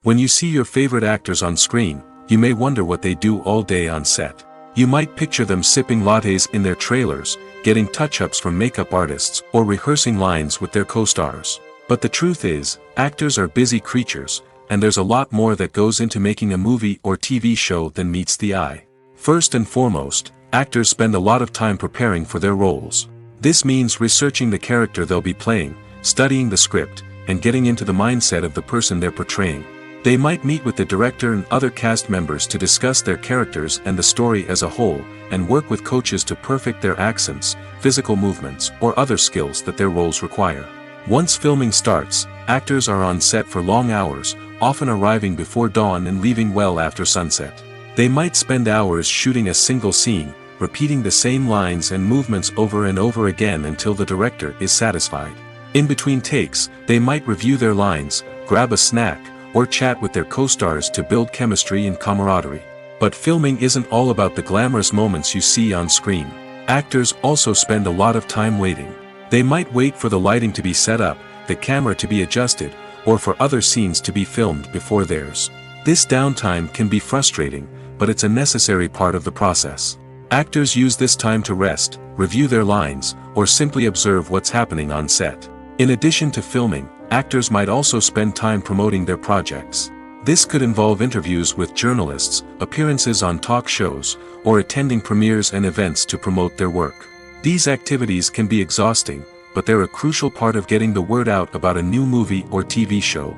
When you see your favorite actors on screen, you may wonder what they do all day on set. You might picture them sipping lattes in their trailers, getting touch-ups from makeup artists, or rehearsing lines with their co-stars. But the truth is, actors are busy creatures, and there's a lot more that goes into making a movie or TV show than meets the eye. First and foremost, actors spend a lot of time preparing for their roles. This means researching the character they'll be playing, studying the script, and getting into the mindset of the person they're portraying. They might meet with the director and other cast members to discuss their characters and the story as a whole, and work with coaches to perfect their accents, physical movements, or other skills that their roles require. Once filming starts, actors are on set for long hours, often arriving before dawn and leaving well after sunset. They might spend hours shooting a single scene, repeating the same lines and movements over and over again until the director is satisfied. In between takes, they might review their lines, grab a snack, or chat with their co-stars to build chemistry and camaraderie. But filming isn't all about the glamorous moments you see on screen. Actors also spend a lot of time waiting. They might wait for the lighting to be set up, the camera to be adjusted, or for other scenes to be filmed before theirs. This downtime can be frustrating, but it's a necessary part of the process. Actors use this time to rest, review their lines, or simply observe what's happening on set. In addition to filming, actors might also spend time promoting their projects. This could involve interviews with journalists, appearances on talk shows, or attending premieres and events to promote their work. These activities can be exhausting, but they're a crucial part of getting the word out about a new movie or TV show.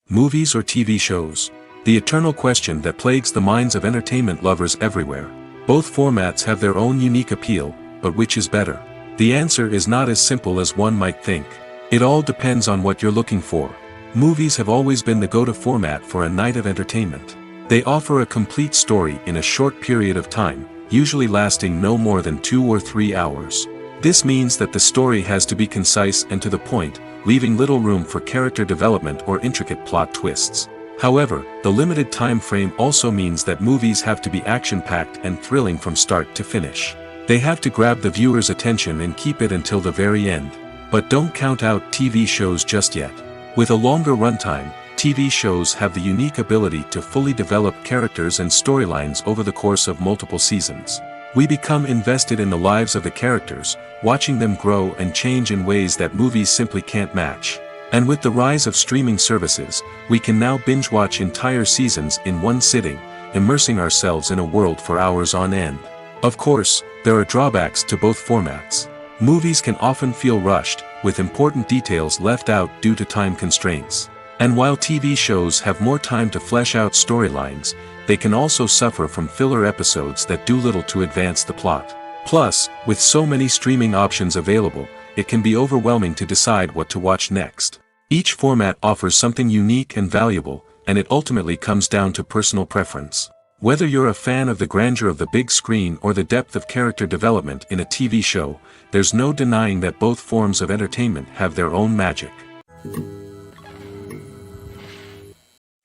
Movies or TV shows? The eternal question that plagues the minds of entertainment lovers everywhere. Both formats have their own unique appeal, but which is better? The answer is not as simple as one might think. It all depends on what you're looking for. Movies have always been the go-to format for a night of entertainment. They offer a complete story in a short period of time, usually lasting no more than 2 or 3 hours. This means that the story has to be concise and to the point, leaving little room for character development or intricate plot twists. However, the limited time frame also means that movies have to be action-packed and thrilling from start to finish. They have to grab the viewer's attention and keep it until the very end. But don't count out TV shows just yet. With a longer runtime, TV shows have the unique ability to fully develop characters and storylines over the course of multiple seasons. We become invested in the lives of the characters, watching them grow and change in ways that movies simply can't match. And with the rise of streaming services, we can now binge-watch entire seasons in one sitting, immersing ourselves in a world for hours on end. Of course, there are drawbacks to both formats. Movies can often feel rushed, with important details left out due to time constraints. And while TV shows have more time to flesh out storylines, they can also suffer from filler episodes that do little to advance the plot. Plus, with so many streaming options available, it can be overwhelming to decide what to watch next. Each format offers something unique and valuable, and it ultimately comes down to personal preference. Whether you're a fan of the grandeur of the big screen or the depth of character development in a TV show, there's no denying that both forms of entertainment have their own magic.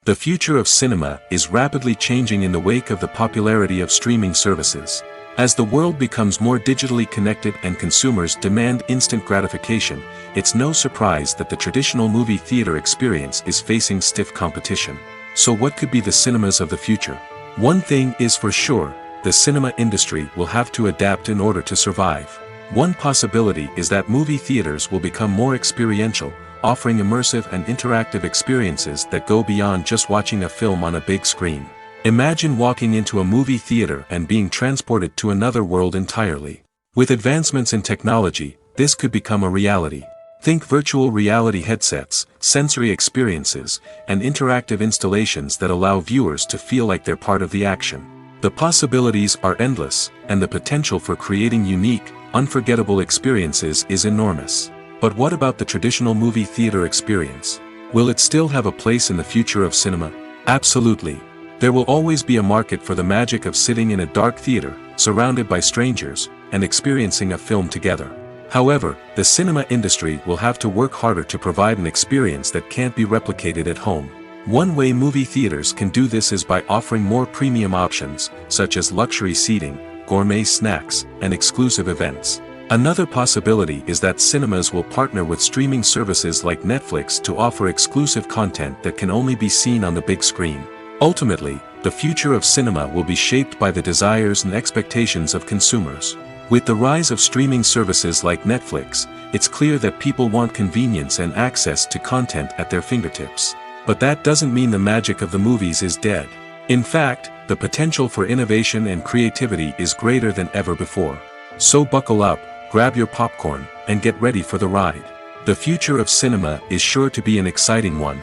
The future of cinema is rapidly changing in the wake of the popularity of streaming services. As the world becomes more digitally connected and consumers demand instant gratification, it's no surprise that the traditional movie theater experience is facing stiff competition. So what could be the cinemas of the future? One thing is for sure, the cinema industry will have to adapt in order to survive. One possibility is that movie theaters will become more experiential, offering immersive and interactive experiences that go beyond just watching a film on a big screen. Imagine walking into a movie theater and being transported to another world entirely. With advancements in technology, this could become a reality. Think virtual reality headsets, sensory experiences, and interactive installations that allow viewers to feel like they're part of the action. The possibilities are endless, and the potential for creating unique, unforgettable experiences is enormous. But what about the traditional movie theater experience? Will it still have a place in the future of cinema? Absolutely. There will always be a market for the magic of sitting in a dark theater, surrounded by strangers, and experiencing a film together. However, the cinema industry will have to work harder to provide an experience that can't be replicated at home. One way movie theaters can do this is by offering more premium options, such as luxury seating, gourmet snacks, and exclusive events. Another possibility is that cinemas will partner with streaming services like Netflix to offer exclusive content that can only be seen on the big screen. Ultimately, the future of cinema will be shaped by the desires and expectations of consumers. With the rise of streaming services like Netflix, it's clear that people want convenience and access to content at their fingertips. But that doesn't mean the magic of the movies is dead. In fact, the potential for innovation and creativity is greater than ever before. So buckle up, grab your popcorn, and get ready for the ride. The future of cinema is sure to be an exciting one.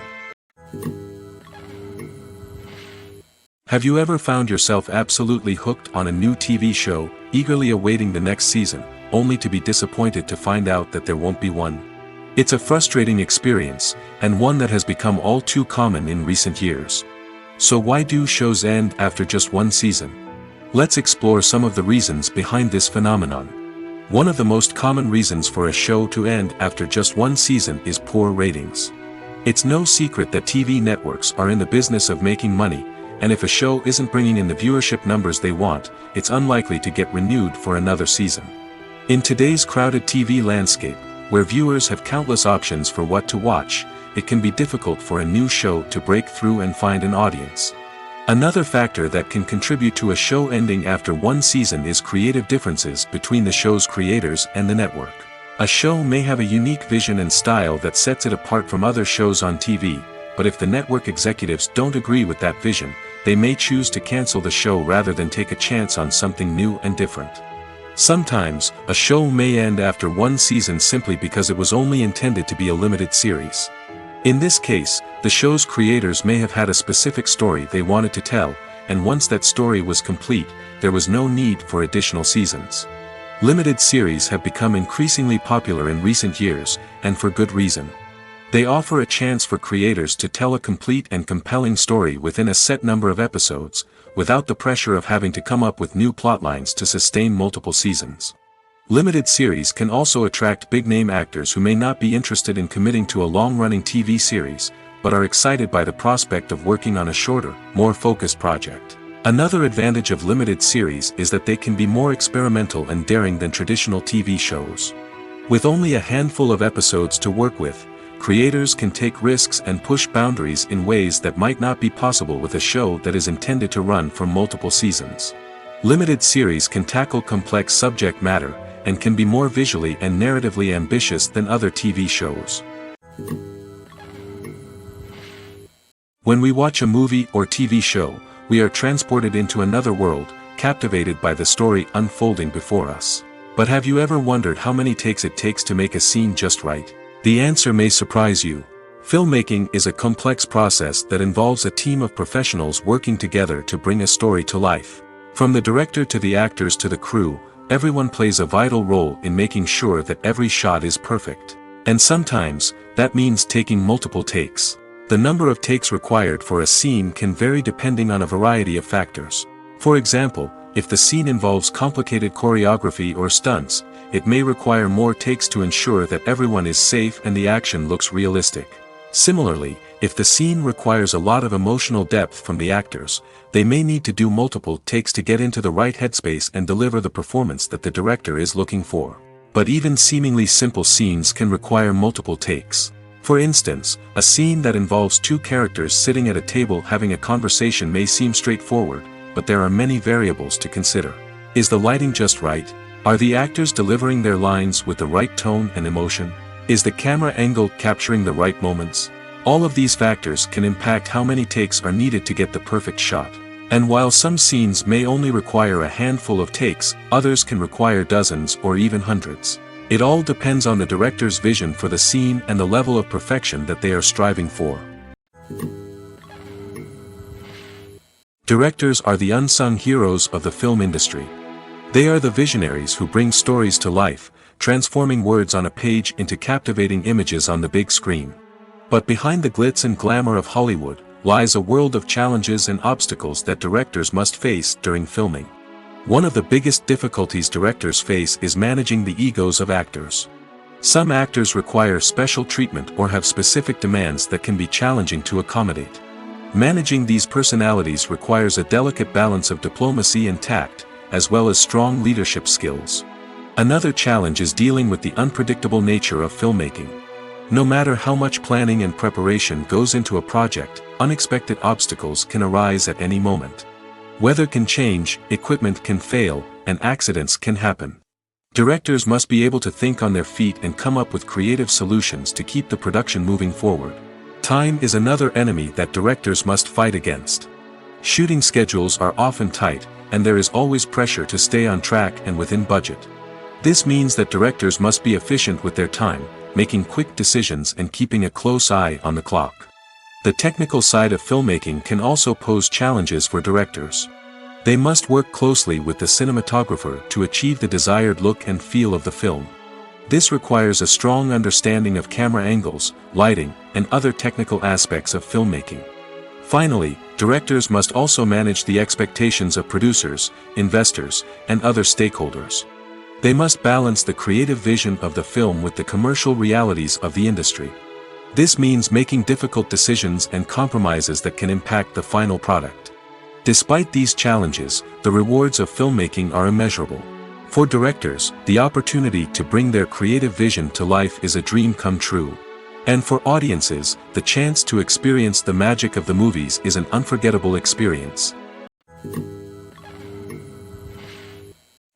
Have you ever found yourself absolutely hooked on a new TV show, eagerly awaiting the next season, only to be disappointed to find out that there won't be one? It's a frustrating experience, and one that has become all too common in recent years. So why do shows end after just one season? Let's explore some of the reasons behind this phenomenon. One of the most common reasons for a show to end after just one season is poor ratings. It's no secret that TV networks are in the business of making money, and if a show isn't bringing in the viewership numbers they want, it's unlikely to get renewed for another season. In today's crowded TV landscape, where viewers have countless options for what to watch, it can be difficult for a new show to break through and find an audience. Another factor that can contribute to a show ending after one season is creative differences between the show's creators and the network. A show may have a unique vision and style that sets it apart from other shows on TV, but if the network executives don't agree with that vision, they may choose to cancel the show rather than take a chance on something new and different. Sometimes, a show may end after one season simply because it was only intended to be a limited series. In this case, the show's creators may have had a specific story they wanted to tell, and once that story was complete, there was no need for additional seasons. Limited series have become increasingly popular in recent years, and for good reason. They offer a chance for creators to tell a complete and compelling story within a set number of episodes, without the pressure of having to come up with new plotlines to sustain multiple seasons. Limited series can also attract big-name actors who may not be interested in committing to a long-running TV series, but are excited by the prospect of working on a shorter, more focused project. Another advantage of limited series is that they can be more experimental and daring than traditional TV shows. With only a handful of episodes to work with, creators can take risks and push boundaries in ways that might not be possible with a show that is intended to run for multiple seasons. Limited series can tackle complex subject matter, and can be more visually and narratively ambitious than other TV shows. When we watch a movie or TV show, we are transported into another world, captivated by the story unfolding before us. But have you ever wondered how many takes it takes to make a scene just right? The answer may surprise you. Filmmaking is a complex process that involves a team of professionals working together to bring a story to life. From the director to the actors to the crew, everyone plays a vital role in making sure that every shot is perfect. And sometimes, that means taking multiple takes. The number of takes required for a scene can vary depending on a variety of factors. For example, if the scene involves complicated choreography or stunts, it may require more takes to ensure that everyone is safe and the action looks realistic. Similarly, if the scene requires a lot of emotional depth from the actors, they may need to do multiple takes to get into the right headspace and deliver the performance that the director is looking for. But even seemingly simple scenes can require multiple takes. For instance, a scene that involves two characters sitting at a table having a conversation may seem straightforward, but there are many variables to consider. Is the lighting just right? Are the actors delivering their lines with the right tone and emotion? Is the camera angle capturing the right moments? All of these factors can impact how many takes are needed to get the perfect shot. And while some scenes may only require a handful of takes, others can require dozens or even hundreds. It all depends on the director's vision for the scene and the level of perfection that they are striving for. Directors are the unsung heroes of the film industry. They are the visionaries who bring stories to life, transforming words on a page into captivating images on the big screen. But behind the glitz and glamour of Hollywood lies a world of challenges and obstacles that directors must face during filming. One of the biggest difficulties directors face is managing the egos of actors. Some actors require special treatment or have specific demands that can be challenging to accommodate. Managing these personalities requires a delicate balance of diplomacy and tact, as well as strong leadership skills. Another challenge is dealing with the unpredictable nature of filmmaking. No matter how much planning and preparation goes into a project, unexpected obstacles can arise at any moment. Weather can change, equipment can fail, and accidents can happen. Directors must be able to think on their feet and come up with creative solutions to keep the production moving forward. Time is another enemy that directors must fight against. Shooting schedules are often tight, and there is always pressure to stay on track and within budget. This means that directors must be efficient with their time, making quick decisions and keeping a close eye on the clock. The technical side of filmmaking can also pose challenges for directors. They must work closely with the cinematographer to achieve the desired look and feel of the film. This requires a strong understanding of camera angles, lighting, and other technical aspects of filmmaking. Finally, directors must also manage the expectations of producers, investors, and other stakeholders. They must balance the creative vision of the film with the commercial realities of the industry. This means making difficult decisions and compromises that can impact the final product. Despite these challenges, the rewards of filmmaking are immeasurable. For directors, the opportunity to bring their creative vision to life is a dream come true. And for audiences, the chance to experience the magic of the movies is an unforgettable experience.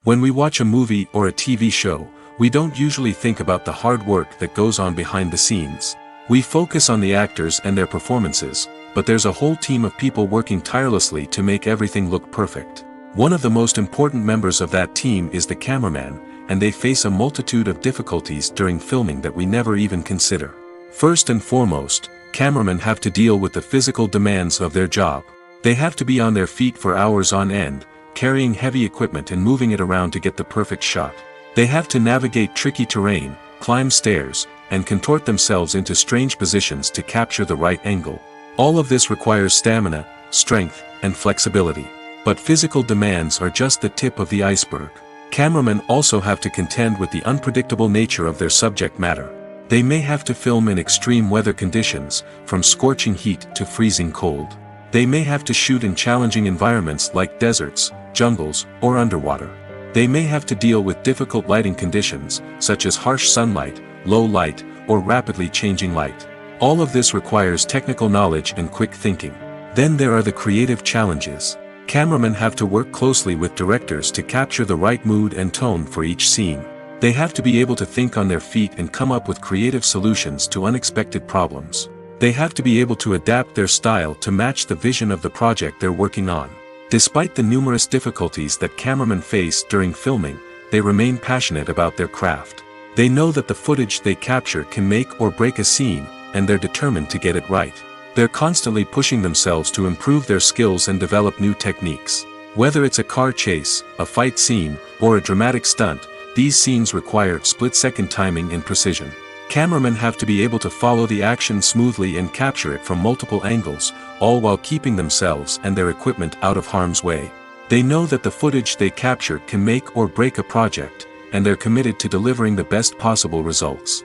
When we watch a movie or a TV show, we don't usually think about the hard work that goes on behind the scenes. We focus on the actors and their performances, but there's a whole team of people working tirelessly to make everything look perfect. One of the most important members of that team is the cameraman, and they face a multitude of difficulties during filming that we never even consider. First and foremost, cameramen have to deal with the physical demands of their job. They have to be on their feet for hours on end, carrying heavy equipment and moving it around to get the perfect shot. They have to navigate tricky terrain, climb stairs, and contort themselves into strange positions to capture the right angle. All of this requires stamina, strength, and flexibility. But physical demands are just the tip of the iceberg. Cameramen also have to contend with the unpredictable nature of their subject matter. They may have to film in extreme weather conditions, from scorching heat to freezing cold. They may have to shoot in challenging environments like deserts, jungles, or underwater. They may have to deal with difficult lighting conditions, such as harsh sunlight, low light, or rapidly changing light. All of this requires technical knowledge and quick thinking. Then there are the creative challenges. Cameramen have to work closely with directors to capture the right mood and tone for each scene. They have to be able to think on their feet and come up with creative solutions to unexpected problems. They have to be able to adapt their style to match the vision of the project they're working on. Despite the numerous difficulties that cameramen face during filming, they remain passionate about their craft. They know that the footage they capture can make or break a scene, and they're determined to get it right. They're constantly pushing themselves to improve their skills and develop new techniques. Whether it's a car chase, a fight scene, or a dramatic stunt, these scenes require split-second timing and precision. Cameramen have to be able to follow the action smoothly and capture it from multiple angles, all while keeping themselves and their equipment out of harm's way. They know that the footage they capture can make or break a project, and they're committed to delivering the best possible results.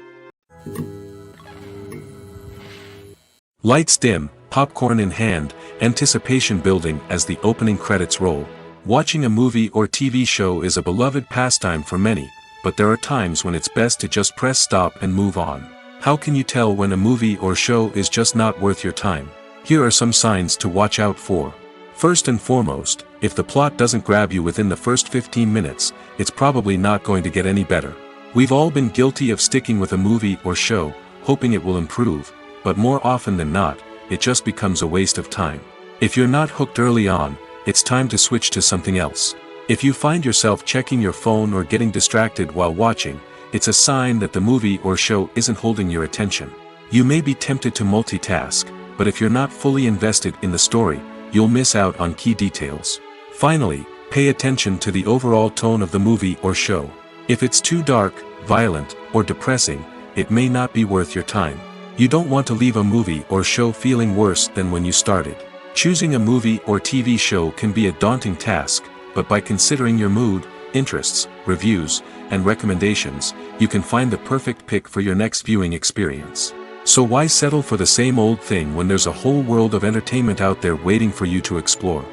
Lights dim, popcorn in hand, anticipation building as the opening credits roll. Watching a movie or TV show is a beloved pastime for many, but there are times when it's best to just press stop and move on. How can you tell when a movie or show is just not worth your time? Here are some signs to watch out for. First and foremost, if the plot doesn't grab you within the first 15 minutes, it's probably not going to get any better. We've all been guilty of sticking with a movie or show, hoping it will improve, but more often than not, it just becomes a waste of time. If you're not hooked early on, it's time to switch to something else. If you find yourself checking your phone or getting distracted while watching, it's a sign that the movie or show isn't holding your attention. You may be tempted to multitask, but if you're not fully invested in the story, you'll miss out on key details. Finally, pay attention to the overall tone of the movie or show. If it's too dark, violent, or depressing, it may not be worth your time. You don't want to leave a movie or show feeling worse than when you started. Choosing a movie or TV show can be a daunting task, but by considering your mood, interests, reviews, and recommendations, you can find the perfect pick for your next viewing experience. So why settle for the same old thing when there's a whole world of entertainment out there waiting for you to explore?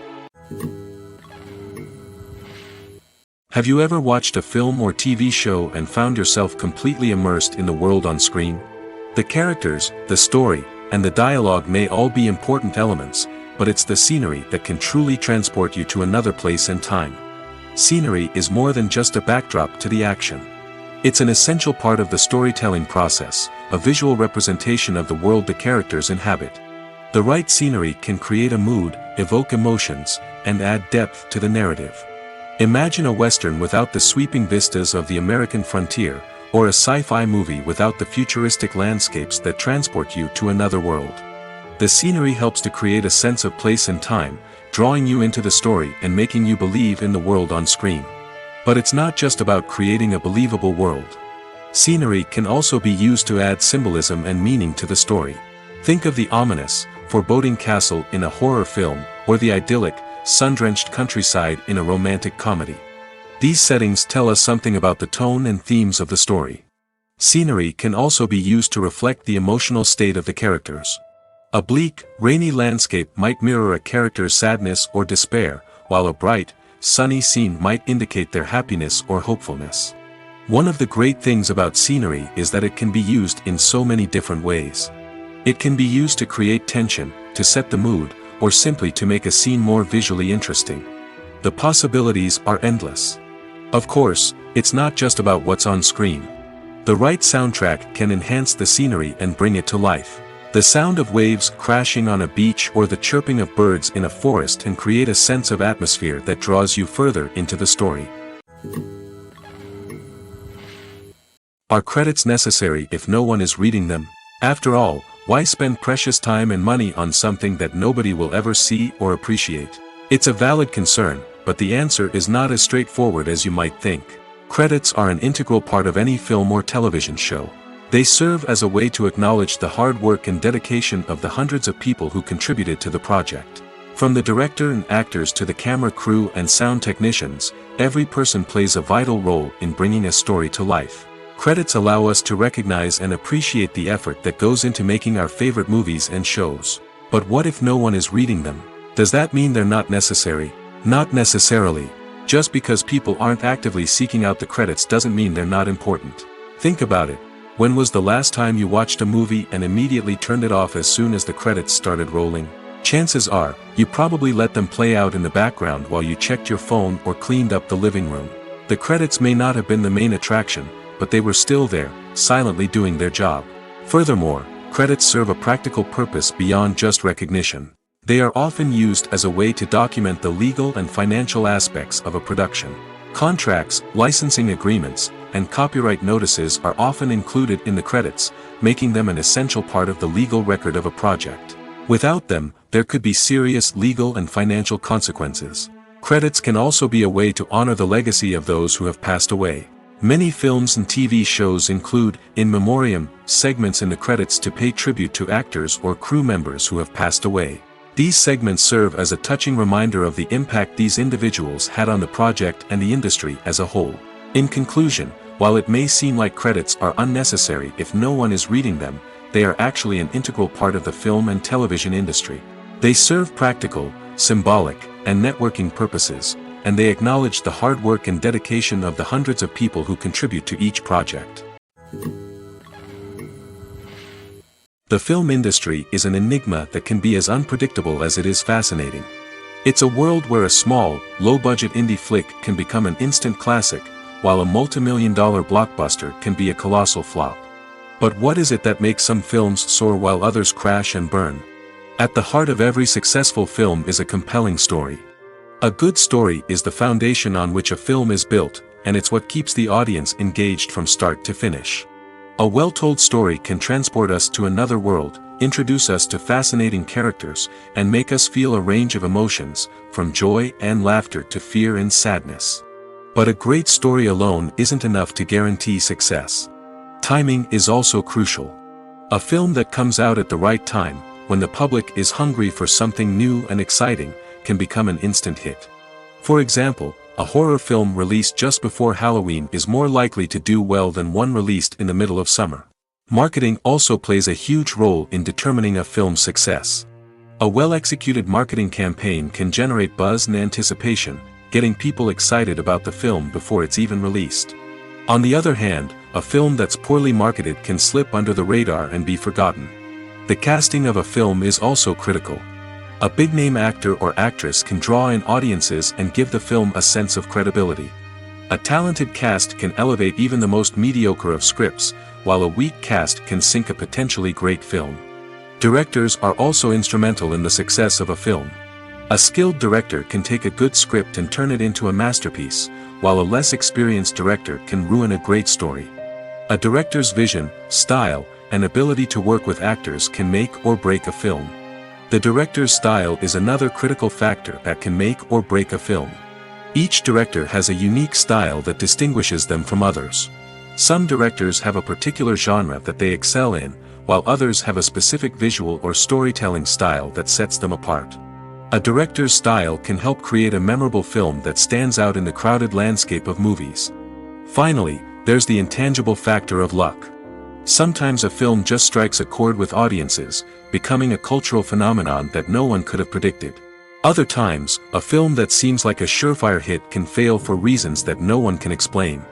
Have you ever watched a film or TV show and found yourself completely immersed in the world on screen? The characters, the story, and the dialogue may all be important elements, but it's the scenery that can truly transport you to another place and time. Scenery is more than just a backdrop to the action. It's an essential part of the storytelling process, a visual representation of the world the characters inhabit. The right scenery can create a mood, evoke emotions, and add depth to the narrative. Imagine a Western without the sweeping vistas of the American frontier, or a sci-fi movie without the futuristic landscapes that transport you to another world. The scenery helps to create a sense of place and time, drawing you into the story and making you believe in the world on screen. But it's not just about creating a believable world. Scenery can also be used to add symbolism and meaning to the story. Think of the ominous, foreboding castle in a horror film, or the idyllic, sun-drenched countryside in a romantic comedy. These settings tell us something about the tone and themes of the story. Scenery can also be used to reflect the emotional state of the characters. A bleak, rainy landscape might mirror a character's sadness or despair, while a bright, sunny scene might indicate their happiness or hopefulness. One of the great things about scenery is that it can be used in so many different ways. It can be used to create tension, to set the mood, or simply to make a scene more visually interesting. The possibilities are endless. Of course, it's not just about what's on screen. The right soundtrack can enhance the scenery and bring it to life. The sound of waves crashing on a beach or the chirping of birds in a forest can create a sense of atmosphere that draws you further into the story. Are credits necessary if no one is reading them? After all, why spend precious time and money on something that nobody will ever see or appreciate? It's a valid concern, but the answer is not as straightforward as you might think. Credits are an integral part of any film or television show. They serve as a way to acknowledge the hard work and dedication of the hundreds of people who contributed to the project. From the director and actors to the camera crew and sound technicians, every person plays a vital role in bringing a story to life. Credits allow us to recognize and appreciate the effort that goes into making our favorite movies and shows. But what if no one is reading them? Does that mean they're not necessary? Not necessarily. Just because people aren't actively seeking out the credits doesn't mean they're not important. Think about it. When was the last time you watched a movie and immediately turned it off as soon as the credits started rolling? Chances are, you probably let them play out in the background while you checked your phone or cleaned up the living room. The credits may not have been the main attraction, but they were still there, silently doing their job. Furthermore, credits serve a practical purpose beyond just recognition. They are often used as a way to document the legal and financial aspects of a production. Contracts, licensing agreements, and copyright notices are often included in the credits, making them an essential part of the legal record of a project. Without them, there could be serious legal and financial consequences. Credits can also be a way to honor the legacy of those who have passed away. Many films and TV shows include, in memoriam, segments in the credits to pay tribute to actors or crew members who have passed away. These segments serve as a touching reminder of the impact these individuals had on the project and the industry as a whole. In conclusion, while it may seem like credits are unnecessary if no one is reading them, they are actually an integral part of the film and television industry. They serve practical, symbolic, and networking purposes, and they acknowledge the hard work and dedication of the hundreds of people who contribute to each project. The film industry is an enigma that can be as unpredictable as it is fascinating. It's a world where a small, low-budget indie flick can become an instant classic, while a multi-million-dollar blockbuster can be a colossal flop. But what is it that makes some films soar while others crash and burn? At the heart of every successful film is a compelling story. A good story is the foundation on which a film is built, and it's what keeps the audience engaged from start to finish. A well-told story can transport us to another world, introduce us to fascinating characters, and make us feel a range of emotions, from joy and laughter to fear and sadness. But a great story alone isn't enough to guarantee success. Timing is also crucial. A film that comes out at the right time, when the public is hungry for something new and exciting, can become an instant hit. For example, a horror film released just before Halloween is more likely to do well than one released in the middle of summer. Marketing also plays a huge role in determining a film's success. A well-executed marketing campaign can generate buzz and anticipation, getting people excited about the film before it's even released. On the other hand, a film that's poorly marketed can slip under the radar and be forgotten. The casting of a film is also critical. A big-name actor or actress can draw in audiences and give the film a sense of credibility. A talented cast can elevate even the most mediocre of scripts, while a weak cast can sink a potentially great film. Directors are also instrumental in the success of a film. A skilled director can take a good script and turn it into a masterpiece, while a less experienced director can ruin a great story. A director's vision, style, and ability to work with actors can make or break a film. The director's style is another critical factor that can make or break a film. Each director has a unique style that distinguishes them from others. Some directors have a particular genre that they excel in, while others have a specific visual or storytelling style that sets them apart. A director's style can help create a memorable film that stands out in the crowded landscape of movies. Finally, there's the intangible factor of luck. Sometimes a film just strikes a chord with audiences, becoming a cultural phenomenon that no one could have predicted. Other times, a film that seems like a surefire hit can fail for reasons that no one can explain.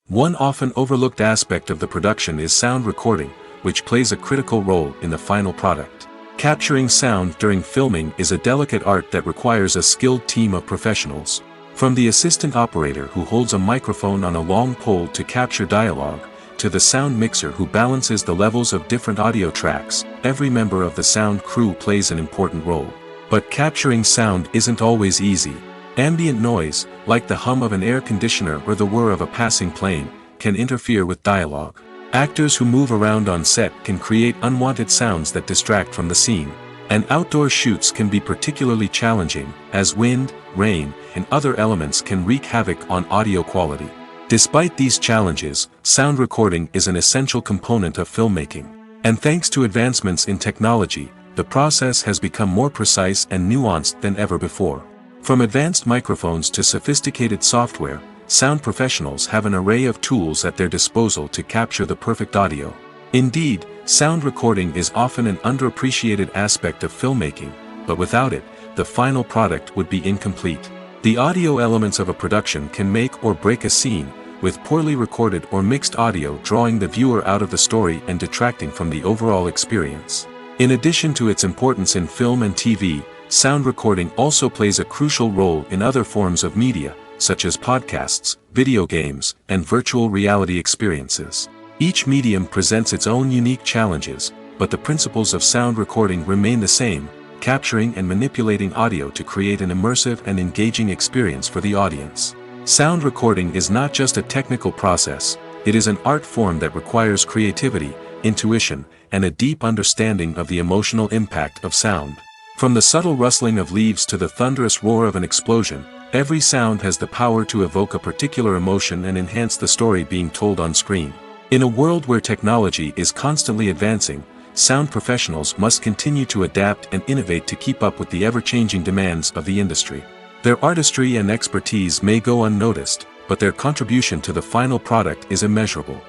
One often overlooked aspect of the production is sound recording, which plays a critical role in the final product. Capturing sound during filming is a delicate art that requires a skilled team of professionals. From the assistant operator who holds a microphone on a long pole to capture dialogue, to the sound mixer who balances the levels of different audio tracks, every member of the sound crew plays an important role. But capturing sound isn't always easy. Ambient noise, like the hum of an air conditioner or the whir of a passing plane, can interfere with dialogue. Actors who move around on set can create unwanted sounds that distract from the scene. And outdoor shoots can be particularly challenging, as wind, rain, and other elements can wreak havoc on audio quality. Despite these challenges, sound recording is an essential component of filmmaking. And thanks to advancements in technology, the process has become more precise and nuanced than ever before. From advanced microphones to sophisticated software, sound professionals have an array of tools at their disposal to capture the perfect audio. Indeed, sound recording is often an underappreciated aspect of filmmaking, but without it, the final product would be incomplete. The audio elements of a production can make or break a scene, with poorly recorded or mixed audio drawing the viewer out of the story and detracting from the overall experience. In addition to its importance in film and TV, sound recording also plays a crucial role in other forms of media, such as podcasts, video games, and virtual reality experiences. Each medium presents its own unique challenges, but the principles of sound recording remain the same, capturing and manipulating audio to create an immersive and engaging experience for the audience. Sound recording is not just a technical process, it is an art form that requires creativity, intuition, and a deep understanding of the emotional impact of sound. From the subtle rustling of leaves to the thunderous roar of an explosion, Every sound has the power to evoke a particular emotion and enhance the story being told on screen. In a world where technology is constantly advancing, sound professionals must continue to adapt and innovate to keep up with the ever-changing demands of the industry. Their artistry and expertise may go unnoticed, but their contribution to the final product is immeasurable.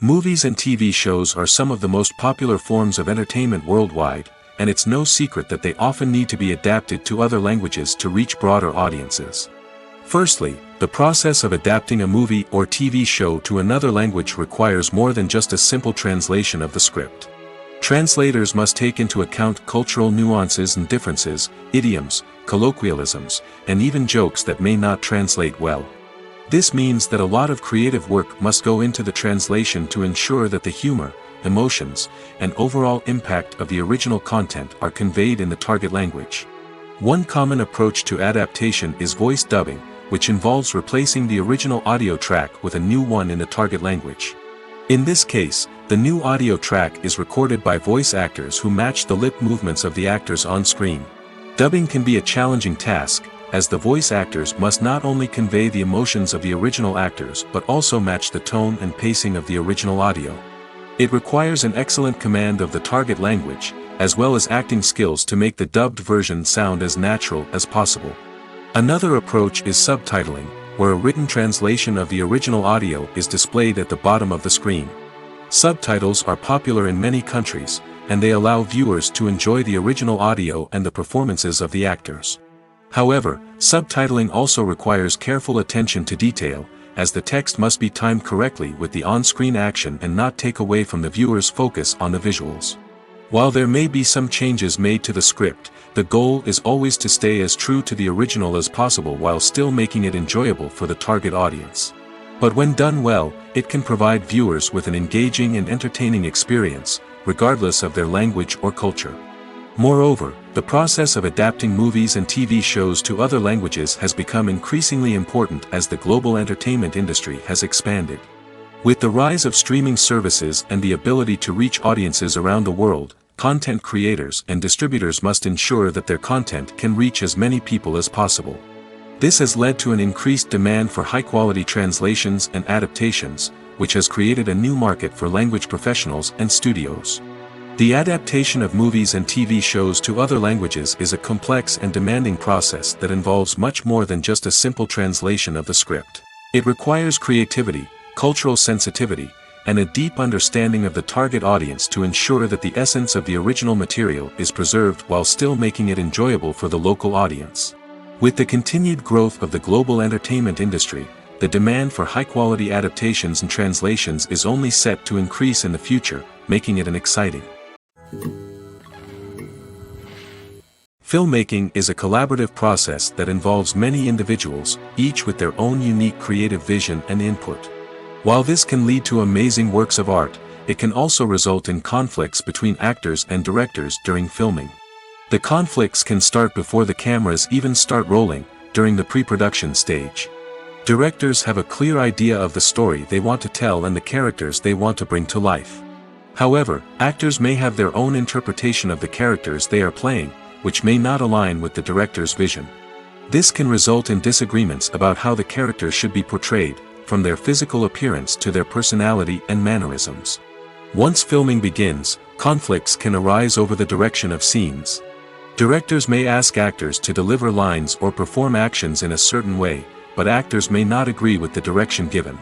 Movies and TV shows are some of the most popular forms of entertainment worldwide, and it's no secret that they often need to be adapted to other languages to reach broader audiences. Firstly, the process of adapting a movie or TV show to another language requires more than just a simple translation of the script. Translators must take into account cultural nuances and differences, idioms, colloquialisms, and even jokes that may not translate well. This means that a lot of creative work must go into the translation to ensure that the humor, emotions, and overall impact of the original content are conveyed in the target language. One common approach to adaptation is voice dubbing, which involves replacing the original audio track with a new one in the target language. In this case, the new audio track is recorded by voice actors who match the lip movements of the actors on screen. Dubbing can be a challenging task, as the voice actors must not only convey the emotions of the original actors but also match the tone and pacing of the original audio. It requires an excellent command of the target language, as well as acting skills to make the dubbed version sound as natural as possible. Another approach is subtitling, where a written translation of the original audio is displayed at the bottom of the screen. Subtitles are popular in many countries, and they allow viewers to enjoy the original audio and the performances of the actors. However, subtitling also requires careful attention to detail, as the text must be timed correctly with the on-screen action and not take away from the viewer's focus on the visuals. While there may be some changes made to the script, the goal is always to stay as true to the original as possible while still making it enjoyable for the target audience. But when done well, it can provide viewers with an engaging and entertaining experience, regardless of their language or culture. Moreover, the process of adapting movies and TV shows to other languages has become increasingly important as the global entertainment industry has expanded. With the rise of streaming services and the ability to reach audiences around the world, content creators and distributors must ensure that their content can reach as many people as possible. This has led to an increased demand for high-quality translations and adaptations, which has created a new market for language professionals and studios. The adaptation of movies and TV shows to other languages is a complex and demanding process that involves much more than just a simple translation of the script. It requires creativity, cultural sensitivity, and a deep understanding of the target audience to ensure that the essence of the original material is preserved while still making it enjoyable for the local audience. With the continued growth of the global entertainment industry, the demand for high-quality adaptations and translations is only set to increase in the future, making it an exciting. Filmmaking is a collaborative process that involves many individuals, each with their own unique creative vision and input. While this can lead to amazing works of art, it can also result in conflicts between actors and directors during filming. The conflicts can start before the cameras even start rolling, during the pre-production stage. Directors have a clear idea of the story they want to tell and the characters they want to bring to life. However, actors may have their own interpretation of the characters they are playing, which may not align with the director's vision. This can result in disagreements about how the characters should be portrayed, from their physical appearance to their personality and mannerisms. Once filming begins, conflicts can arise over the direction of scenes. Directors may ask actors to deliver lines or perform actions in a certain way, but actors may not agree with the direction given.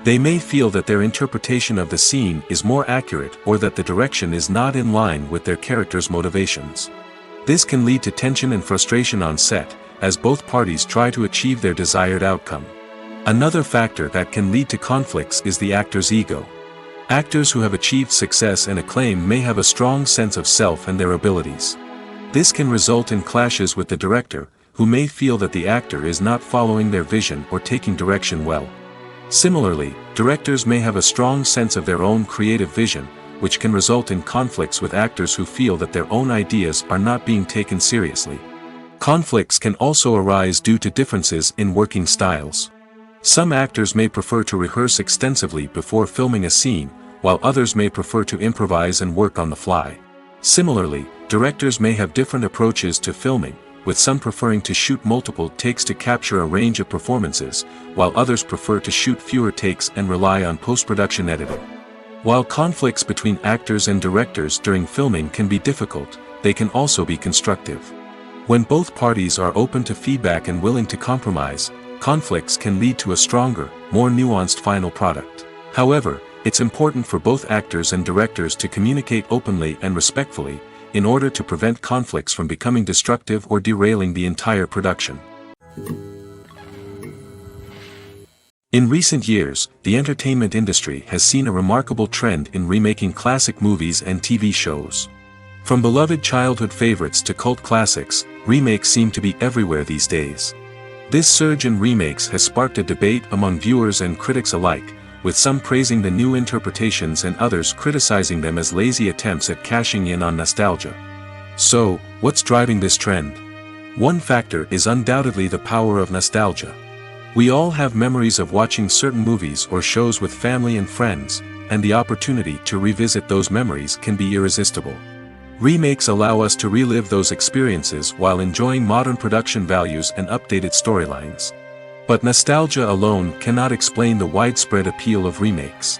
They may feel that their interpretation of the scene is more accurate or that the direction is not in line with their character's motivations. This can lead to tension and frustration on set, as both parties try to achieve their desired outcome. Another factor that can lead to conflicts is the actor's ego. Actors who have achieved success and acclaim may have a strong sense of self and their abilities. This can result in clashes with the director, who may feel that the actor is not following their vision or taking direction well. Similarly, directors may have a strong sense of their own creative vision, which can result in conflicts with actors who feel that their own ideas are not being taken seriously. Conflicts can also arise due to differences in working styles. Some actors may prefer to rehearse extensively before filming a scene, while others may prefer to improvise and work on the fly. Similarly, directors may have different approaches to filming, with some preferring to shoot multiple takes to capture a range of performances, while others prefer to shoot fewer takes and rely on post-production editing. While conflicts between actors and directors during filming can be difficult, they can also be constructive. When both parties are open to feedback and willing to compromise, conflicts can lead to a stronger, more nuanced final product. However, it's important for both actors and directors to communicate openly and respectfully, in order to prevent conflicts from becoming destructive or derailing the entire production. In recent years, the entertainment industry has seen a remarkable trend in remaking classic movies and TV shows. From beloved childhood favorites to cult classics, remakes seem to be everywhere these days. This surge in remakes has sparked a debate among viewers and critics alike, with some praising the new interpretations and others criticizing them as lazy attempts at cashing in on nostalgia. So, what's driving this trend? One factor is undoubtedly the power of nostalgia. We all have memories of watching certain movies or shows with family and friends, and the opportunity to revisit those memories can be irresistible. Remakes allow us to relive those experiences while enjoying modern production values and updated storylines. But nostalgia alone cannot explain the widespread appeal of remakes.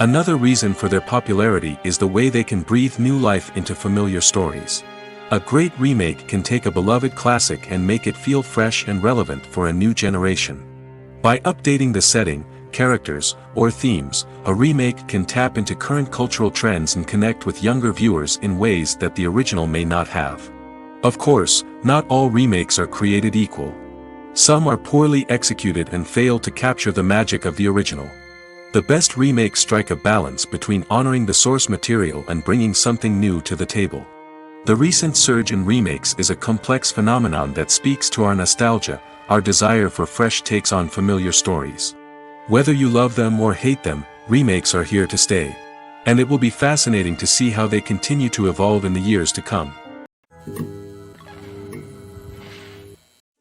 Another reason for their popularity is the way they can breathe new life into familiar stories. A great remake can take a beloved classic and make it feel fresh and relevant for a new generation. By updating the setting, characters, or themes, a remake can tap into current cultural trends and connect with younger viewers in ways that the original may not have. Of course, not all remakes are created equal. Some are poorly executed and fail to capture the magic of the original. The best remakes strike a balance between honoring the source material and bringing something new to the table. The recent surge in remakes is a complex phenomenon that speaks to our nostalgia, our desire for fresh takes on familiar stories. Whether you love them or hate them, remakes are here to stay. And it will be fascinating to see how they continue to evolve in the years to come.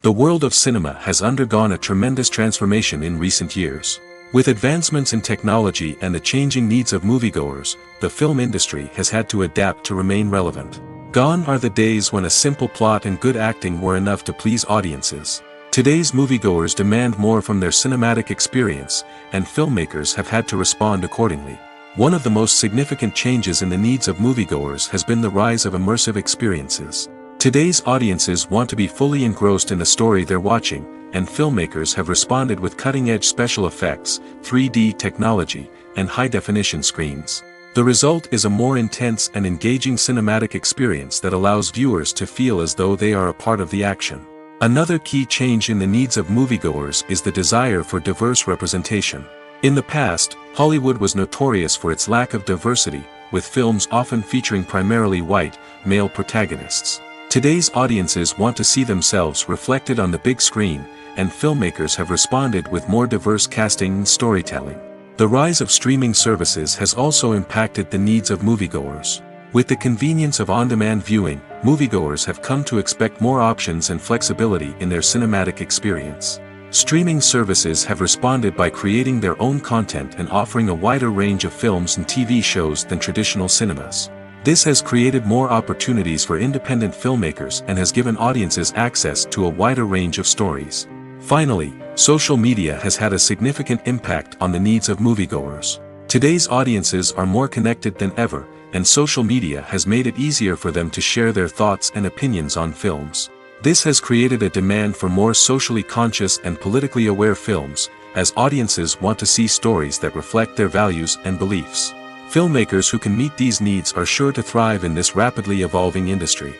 The world of cinema has undergone a tremendous transformation in recent years. With advancements in technology and the changing needs of moviegoers, the film industry has had to adapt to remain relevant. Gone are the days when a simple plot and good acting were enough to please audiences. Today's moviegoers demand more from their cinematic experience, and filmmakers have had to respond accordingly. One of the most significant changes in the needs of moviegoers has been the rise of immersive experiences. Today's audiences want to be fully engrossed in the story they're watching, and filmmakers have responded with cutting-edge special effects, 3D technology, and high-definition screens. The result is a more intense and engaging cinematic experience that allows viewers to feel as though they are a part of the action. Another key change in the needs of moviegoers is the desire for diverse representation. In the past, Hollywood was notorious for its lack of diversity, with films often featuring primarily white, male protagonists. Today's audiences want to see themselves reflected on the big screen, and filmmakers have responded with more diverse casting and storytelling. The rise of streaming services has also impacted the needs of moviegoers. With the convenience of on-demand viewing, moviegoers have come to expect more options and flexibility in their cinematic experience. Streaming services have responded by creating their own content and offering a wider range of films and TV shows than traditional cinemas. This has created more opportunities for independent filmmakers and has given audiences access to a wider range of stories. Finally, social media has had a significant impact on the needs of moviegoers. Today's audiences are more connected than ever, and social media has made it easier for them to share their thoughts and opinions on films. This has created a demand for more socially conscious and politically aware films, as audiences want to see stories that reflect their values and beliefs. Filmmakers who can meet these needs are sure to thrive in this rapidly evolving industry.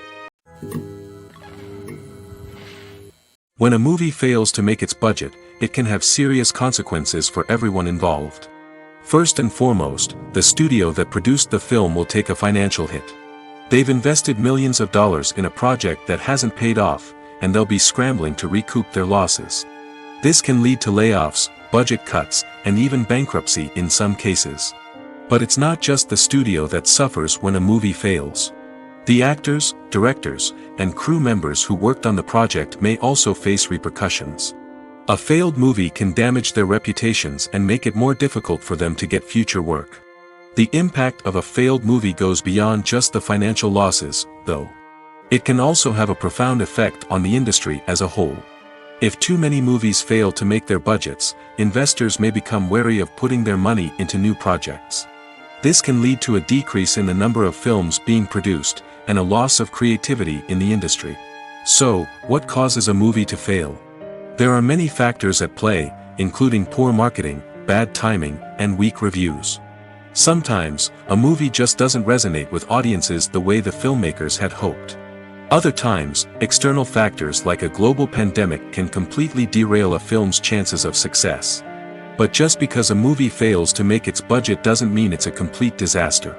When a movie fails to make its budget, it can have serious consequences for everyone involved. First and foremost, the studio that produced the film will take a financial hit. They've invested millions of dollars in a project that hasn't paid off, and they'll be scrambling to recoup their losses. This can lead to layoffs, budget cuts, and even bankruptcy in some cases. But it's not just the studio that suffers when a movie fails. The actors, directors, and crew members who worked on the project may also face repercussions. A failed movie can damage their reputations and make it more difficult for them to get future work. The impact of a failed movie goes beyond just the financial losses, though. It can also have a profound effect on the industry as a whole. If too many movies fail to make their budgets, investors may become wary of putting their money into new projects. This can lead to a decrease in the number of films being produced, and a loss of creativity in the industry. So, what causes a movie to fail? There are many factors at play, including poor marketing, bad timing, and weak reviews. Sometimes, a movie just doesn't resonate with audiences the way the filmmakers had hoped. Other times, external factors like a global pandemic can completely derail a film's chances of success. But just because a movie fails to make its budget doesn't mean it's a complete disaster.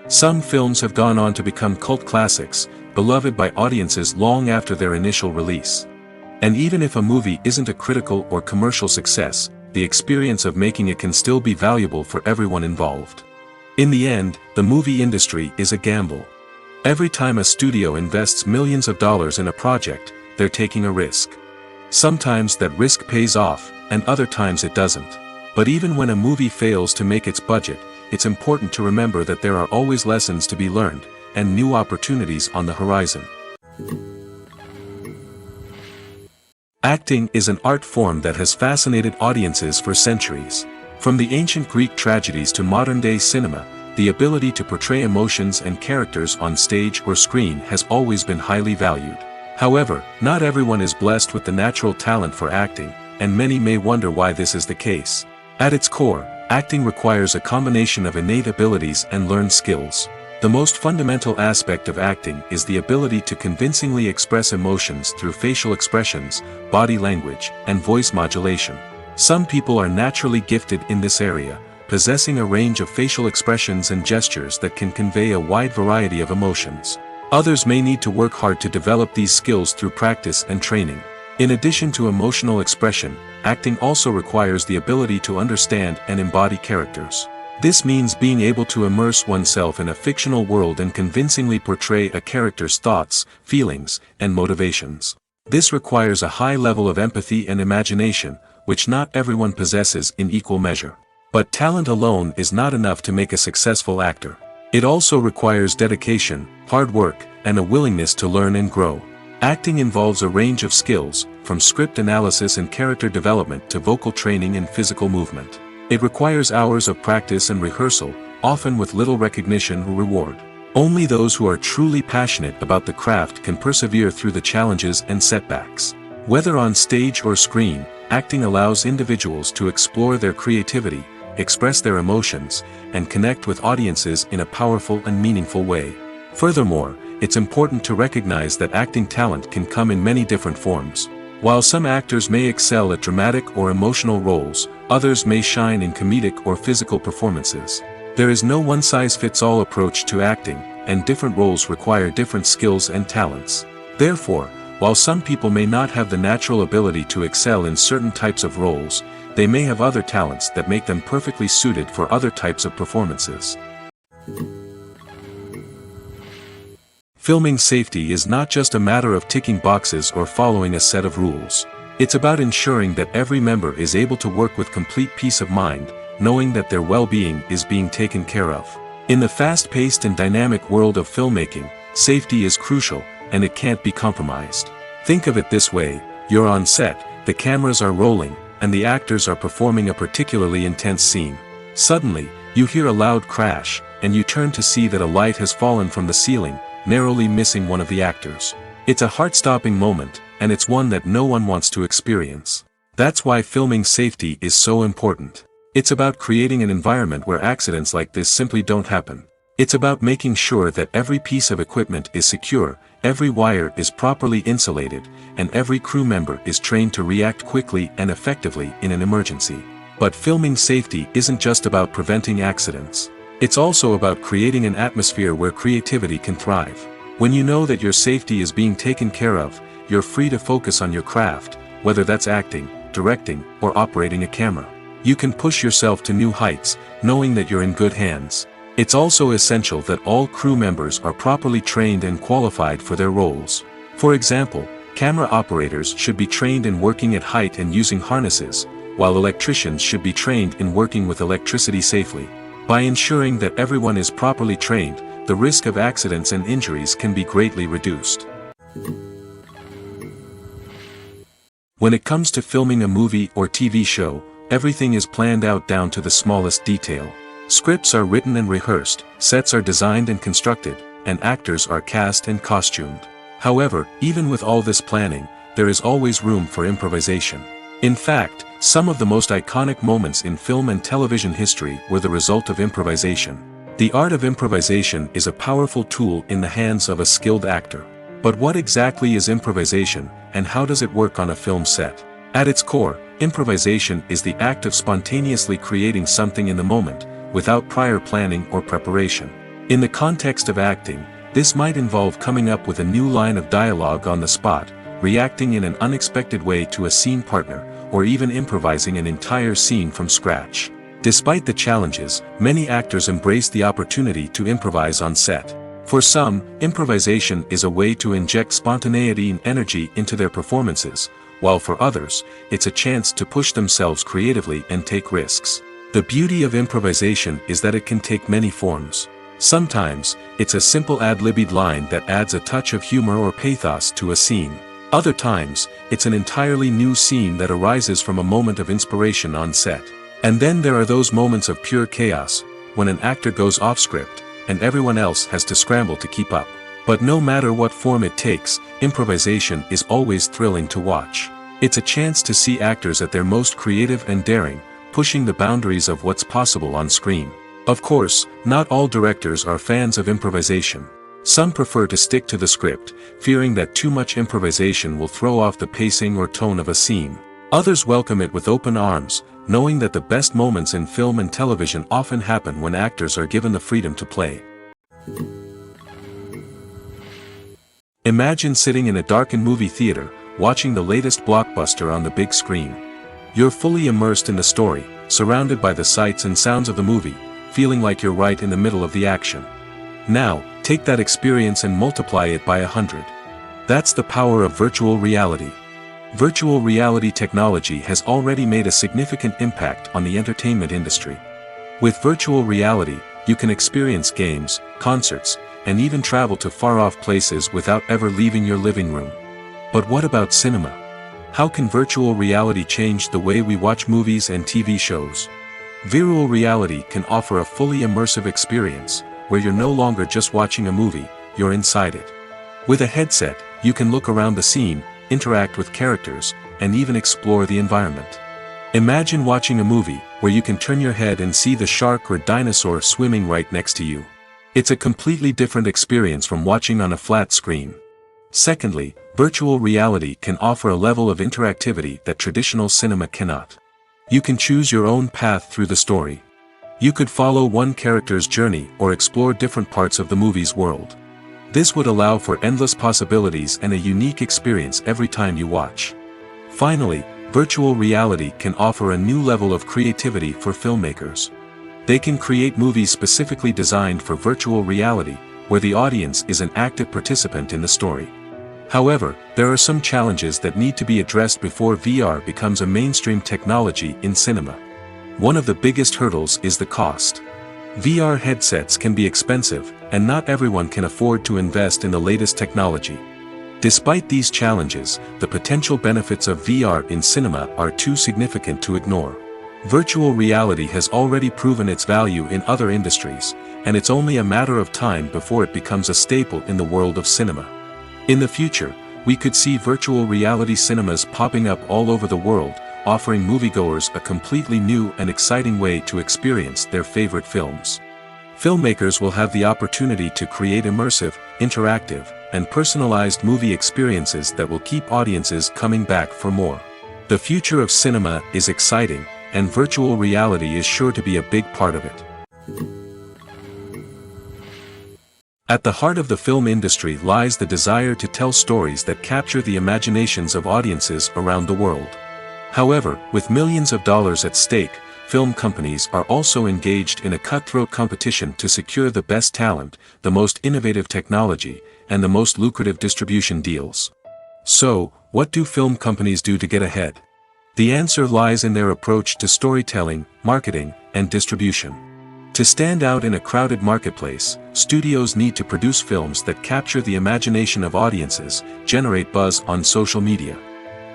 Some films have gone on to become cult classics, beloved by audiences long after their initial release. And even if a movie isn't a critical or commercial success, the experience of making it can still be valuable for everyone involved. In the end, the movie industry is a gamble. Every time a studio invests millions of dollars in a project, they're taking a risk. Sometimes that risk pays off, and other times it doesn't. But even when a movie fails to make its budget, it's important to remember that there are always lessons to be learned, and new opportunities on the horizon. Acting is an art form that has fascinated audiences for centuries. From the ancient Greek tragedies to modern-day cinema, the ability to portray emotions and characters on stage or screen has always been highly valued. However, not everyone is blessed with the natural talent for acting, and many may wonder why this is the case. At its core, acting requires a combination of innate abilities and learned skills. The most fundamental aspect of acting is the ability to convincingly express emotions through facial expressions, body language, and voice modulation. Some people are naturally gifted in this area, possessing a range of facial expressions and gestures that can convey a wide variety of emotions. Others may need to work hard to develop these skills through practice and training. In addition to emotional expression, acting also requires the ability to understand and embody characters. This means being able to immerse oneself in a fictional world and convincingly portray a character's thoughts, feelings, and motivations. This requires a high level of empathy and imagination, which not everyone possesses in equal measure. But talent alone is not enough to make a successful actor. It also requires dedication, hard work, and a willingness to learn and grow. Acting involves a range of skills, from script analysis and character development to vocal training and physical movement. It requires hours of practice and rehearsal, often with little recognition or reward. Only those who are truly passionate about the craft can persevere through the challenges and setbacks. Whether on stage or screen, acting allows individuals to explore their creativity, express their emotions, and connect with audiences in a powerful and meaningful way. Furthermore, it's important to recognize that acting talent can come in many different forms. While some actors may excel at dramatic or emotional roles, others may shine in comedic or physical performances. There is no one-size-fits-all approach to acting, and different roles require different skills and talents. Therefore, while some people may not have the natural ability to excel in certain types of roles, they may have other talents that make them perfectly suited for other types of performances. Filming safety is not just a matter of ticking boxes or following a set of rules. It's about ensuring that every member is able to work with complete peace of mind, knowing that their well-being is being taken care of. In the fast-paced and dynamic world of filmmaking, safety is crucial, and it can't be compromised. Think of it this way: you're on set, the cameras are rolling, and the actors are performing a particularly intense scene. Suddenly, you hear a loud crash, and you turn to see that a light has fallen from the ceiling, narrowly missing one of the actors. It's a heart-stopping moment, and it's one that no one wants to experience. That's why filming safety is so important. It's about creating an environment where accidents like this simply don't happen. It's about making sure that every piece of equipment is secure, every wire is properly insulated, and every crew member is trained to react quickly and effectively in an emergency. But filming safety isn't just about preventing accidents. It's also about creating an atmosphere where creativity can thrive. When you know that your safety is being taken care of, you're free to focus on your craft, whether that's acting, directing, or operating a camera. You can push yourself to new heights, knowing that you're in good hands. It's also essential that all crew members are properly trained and qualified for their roles. For example, camera operators should be trained in working at height and using harnesses, while electricians should be trained in working with electricity safely. By ensuring that everyone is properly trained, the risk of accidents and injuries can be greatly reduced. When it comes to filming a movie or TV show, everything is planned out down to the smallest detail. Scripts are written and rehearsed, sets are designed and constructed, and actors are cast and costumed. However, even with all this planning, there is always room for improvisation. In fact, some of the most iconic moments in film and television history were the result of improvisation. The art of improvisation is a powerful tool in the hands of a skilled actor. But what exactly is improvisation, and how does it work on a film set? At its core, improvisation is the act of spontaneously creating something in the moment, without prior planning or preparation. In the context of acting, this might involve coming up with a new line of dialogue on the spot, reacting in an unexpected way to a scene partner, or even improvising an entire scene from scratch. Despite the challenges, many actors embrace the opportunity to improvise on set. For some, improvisation is a way to inject spontaneity and energy into their performances, while for others, it's a chance to push themselves creatively and take risks. The beauty of improvisation is that it can take many forms. Sometimes, it's a simple ad-libbed line that adds a touch of humor or pathos to a scene. Other times, it's an entirely new scene that arises from a moment of inspiration on set. And then there are those moments of pure chaos, when an actor goes off script, and everyone else has to scramble to keep up. But no matter what form it takes, improvisation is always thrilling to watch. It's a chance to see actors at their most creative and daring, pushing the boundaries of what's possible on screen. Of course, not all directors are fans of improvisation. Some prefer to stick to the script, fearing that too much improvisation will throw off the pacing or tone of a scene. Others welcome it with open arms, knowing that the best moments in film and television often happen when actors are given the freedom to play. Imagine sitting in a darkened movie theater, watching the latest blockbuster on the big screen. You're fully immersed in the story, surrounded by the sights and sounds of the movie, feeling like you're right in the middle of the action. Now, take that experience and multiply it by 100. That's the power of virtual reality. Virtual reality technology has already made a significant impact on the entertainment industry. With virtual reality, you can experience games, concerts, and even travel to far-off places without ever leaving your living room. But what about cinema? How can virtual reality change the way we watch movies and TV shows? Virtual reality can offer a fully immersive experience, where you're no longer just watching a movie, you're inside it. With a headset, you can look around the scene, interact with characters, and even explore the environment. Imagine watching a movie where you can turn your head and see the shark or dinosaur swimming right next to you. It's a completely different experience from watching on a flat screen. Secondly, virtual reality can offer a level of interactivity that traditional cinema cannot. You can choose your own path through the story. You could follow one character's journey or explore different parts of the movie's world. This would allow for endless possibilities and a unique experience every time you watch. Finally, virtual reality can offer a new level of creativity for filmmakers. They can create movies specifically designed for virtual reality, where the audience is an active participant in the story. However, there are some challenges that need to be addressed before VR becomes a mainstream technology in cinema. One of the biggest hurdles is the cost. VR headsets can be expensive, and not everyone can afford to invest in the latest technology. Despite these challenges, the potential benefits of VR in cinema are too significant to ignore. Virtual reality has already proven its value in other industries, and it's only a matter of time before it becomes a staple in the world of cinema. In the future, we could see virtual reality cinemas popping up all over the world, offering moviegoers a completely new and exciting way to experience their favorite films. Filmmakers will have the opportunity to create immersive, interactive, and personalized movie experiences that will keep audiences coming back for more. The future of cinema is exciting, and virtual reality is sure to be a big part of it. At the heart of the film industry lies the desire to tell stories that capture the imaginations of audiences around the world. However, with millions of dollars at stake, film companies are also engaged in a cutthroat competition to secure the best talent, the most innovative technology, and the most lucrative distribution deals. So, what do film companies do to get ahead? The answer lies in their approach to storytelling, marketing, and distribution. To stand out in a crowded marketplace, studios need to produce films that capture the imagination of audiences, generate buzz on social media.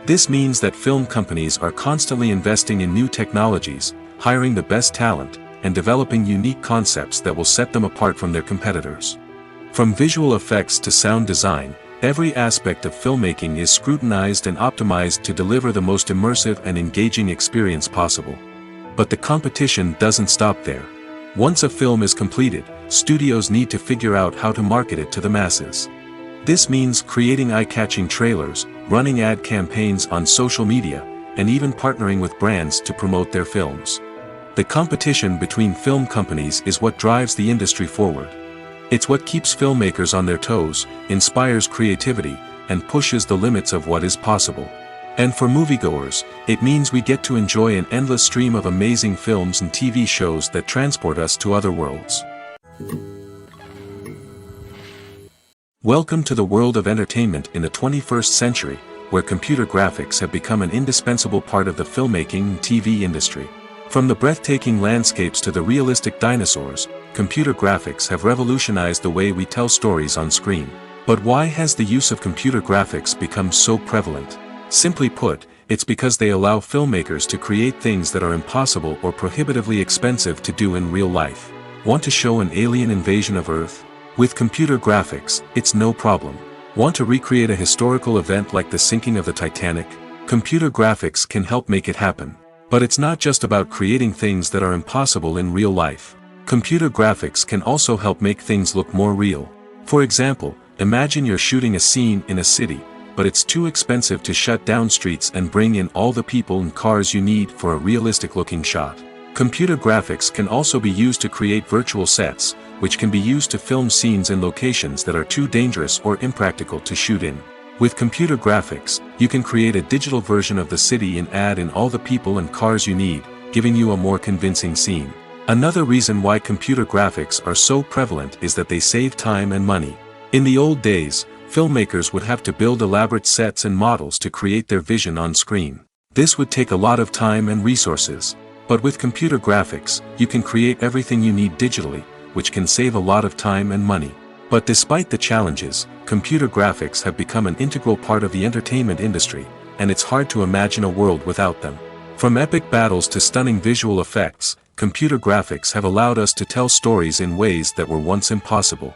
This means that film companies are constantly investing in new technologies, hiring the best talent, and developing unique concepts that will set them apart from their competitors. From visual effects to sound design, every aspect of filmmaking is scrutinized and optimized to deliver the most immersive and engaging experience possible. But the competition doesn't stop there. Once a film is completed, studios need to figure out how to market it to the masses. This means creating eye-catching trailers, running ad campaigns on social media, and even partnering with brands to promote their films. The competition between film companies is what drives the industry forward. It's what keeps filmmakers on their toes, inspires creativity, and pushes the limits of what is possible. And for moviegoers, it means we get to enjoy an endless stream of amazing films and TV shows that transport us to other worlds. Welcome to the world of entertainment in the 21st century, where computer graphics have become an indispensable part of the filmmaking and TV industry. From the breathtaking landscapes to the realistic dinosaurs, computer graphics have revolutionized the way we tell stories on screen. But why has the use of computer graphics become so prevalent? Simply put, it's because they allow filmmakers to create things that are impossible or prohibitively expensive to do in real life. Want to show an alien invasion of Earth? With computer graphics, it's no problem. Want to recreate a historical event like the sinking of the Titanic? Computer graphics can help make it happen. But it's not just about creating things that are impossible in real life. Computer graphics can also help make things look more real. For example, imagine you're shooting a scene in a city, but it's too expensive to shut down streets and bring in all the people and cars you need for a realistic-looking shot. Computer graphics can also be used to create virtual sets, which can be used to film scenes in locations that are too dangerous or impractical to shoot in. With computer graphics, you can create a digital version of the city and add in all the people and cars you need, giving you a more convincing scene. Another reason why computer graphics are so prevalent is that they save time and money. In the old days, filmmakers would have to build elaborate sets and models to create their vision on screen. This would take a lot of time and resources. But with computer graphics, you can create everything you need digitally, which can save a lot of time and money. But despite the challenges, computer graphics have become an integral part of the entertainment industry, and it's hard to imagine a world without them. From epic battles to stunning visual effects, computer graphics have allowed us to tell stories in ways that were once impossible.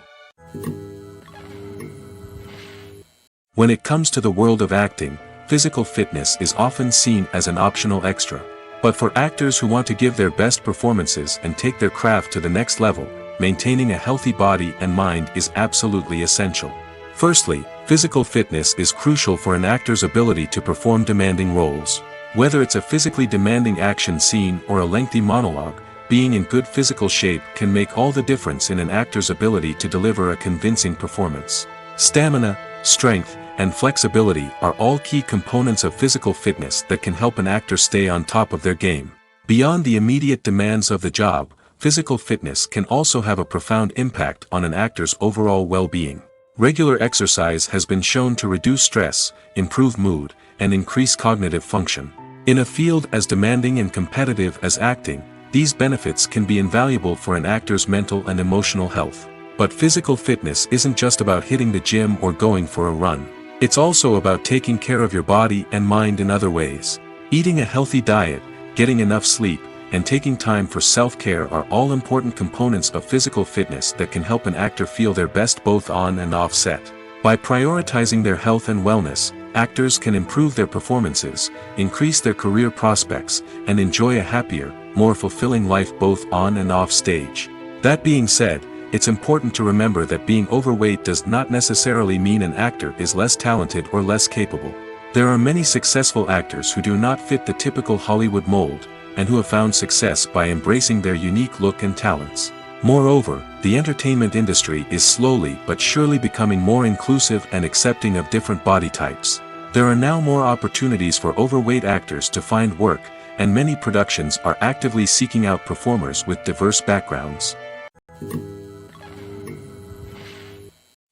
When it comes to the world of acting, physical fitness is often seen as an optional extra. But for actors who want to give their best performances and take their craft to the next level, maintaining a healthy body and mind is absolutely essential. Firstly, physical fitness is crucial for an actor's ability to perform demanding roles. Whether it's a physically demanding action scene or a lengthy monologue, being in good physical shape can make all the difference in an actor's ability to deliver a convincing performance. Stamina, strength, and flexibility are all key components of physical fitness that can help an actor stay on top of their game. Beyond the immediate demands of the job, physical fitness can also have a profound impact on an actor's overall well-being. Regular exercise has been shown to reduce stress, improve mood, and increase cognitive function. In a field as demanding and competitive as acting, these benefits can be invaluable for an actor's mental and emotional health. But physical fitness isn't just about hitting the gym or going for a run. It's also about taking care of your body and mind in other ways. Eating a healthy diet, getting enough sleep, and taking time for self-care are all important components of physical fitness that can help an actor feel their best both on and off set. By prioritizing their health and wellness, actors can improve their performances, increase their career prospects, and enjoy a happier, more fulfilling life both on and off stage. That being said, it's important to remember that being overweight does not necessarily mean an actor is less talented or less capable. There are many successful actors who do not fit the typical Hollywood mold, and who have found success by embracing their unique look and talents. Moreover, the entertainment industry is slowly but surely becoming more inclusive and accepting of different body types. There are now more opportunities for overweight actors to find work, and many productions are actively seeking out performers with diverse backgrounds.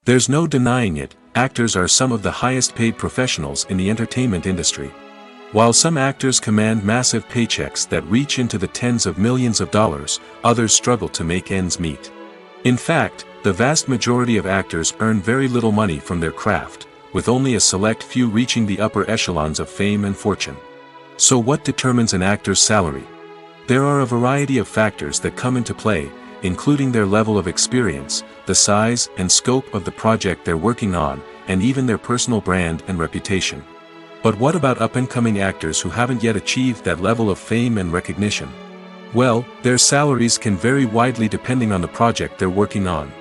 There's no denying it, actors are some of the highest paid professionals in the entertainment industry. While some actors command massive paychecks that reach into the tens of millions of dollars, others struggle to make ends meet. In fact, the vast majority of actors earn very little money from their craft, with only a select few reaching the upper echelons of fame and fortune. So what determines an actor's salary? There are a variety of factors that come into play, including their level of experience, the size and scope of the project they're working on, and even their personal brand and reputation. But what about up-and-coming actors who haven't yet achieved that level of fame and recognition? Well, their salaries can vary widely depending on the project they're working on.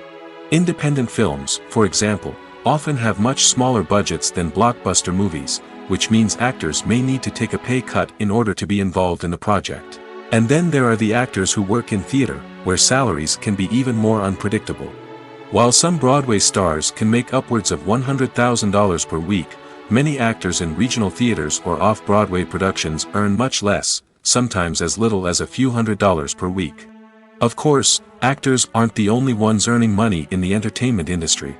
Independent films, for example, often have much smaller budgets than blockbuster movies, which means actors may need to take a pay cut in order to be involved in the project. And then there are the actors who work in theater, where salaries can be even more unpredictable. While some Broadway stars can make upwards of $100,000 per week, many actors in regional theaters or off-Broadway productions earn much less, sometimes as little as a few $100s per week. Of course, actors aren't the only ones earning money in the entertainment industry.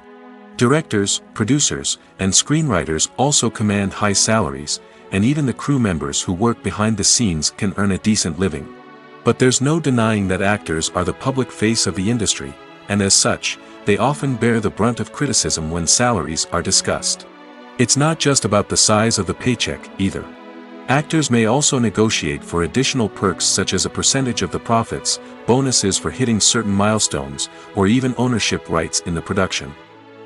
Directors, producers, and screenwriters also command high salaries, and even the crew members who work behind the scenes can earn a decent living. But there's no denying that actors are the public face of the industry, and as such, they often bear the brunt of criticism when salaries are discussed. It's not just about the size of the paycheck, either. Actors may also negotiate for additional perks such as a percentage of the profits, bonuses for hitting certain milestones, or even ownership rights in the production.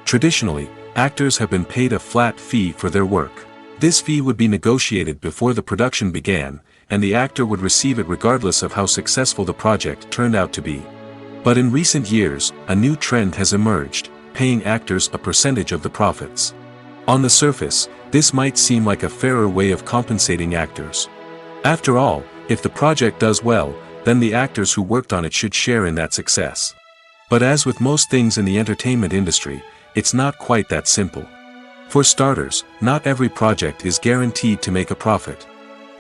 Traditionally, actors have been paid a flat fee for their work. This fee would be negotiated before the production began, and the actor would receive it regardless of how successful the project turned out to be. But in recent years, a new trend has emerged, paying actors a percentage of the profits. On the surface, this might seem like a fairer way of compensating actors. After all, if the project does well, then the actors who worked on it should share in that success. But as with most things in the entertainment industry, it's not quite that simple. For starters, not every project is guaranteed to make a profit.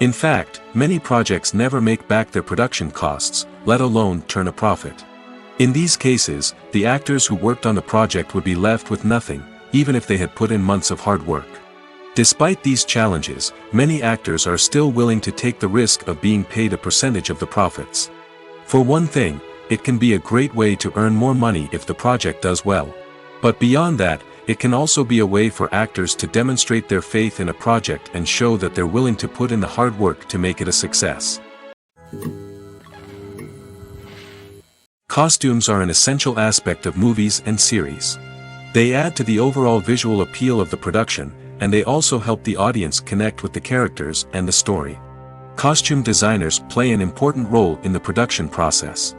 In fact, many projects never make back their production costs, let alone turn a profit. In these cases, the actors who worked on the project would be left with nothing, even if they had put in months of hard work. Despite these challenges, many actors are still willing to take the risk of being paid a percentage of the profits. For one thing, it can be a great way to earn more money if the project does well. But beyond that, it can also be a way for actors to demonstrate their faith in a project and show that they're willing to put in the hard work to make it a success. Costumes are an essential aspect of movies and series. They add to the overall visual appeal of the production, and they also help the audience connect with the characters and the story. Costume designers play an important role in the production process.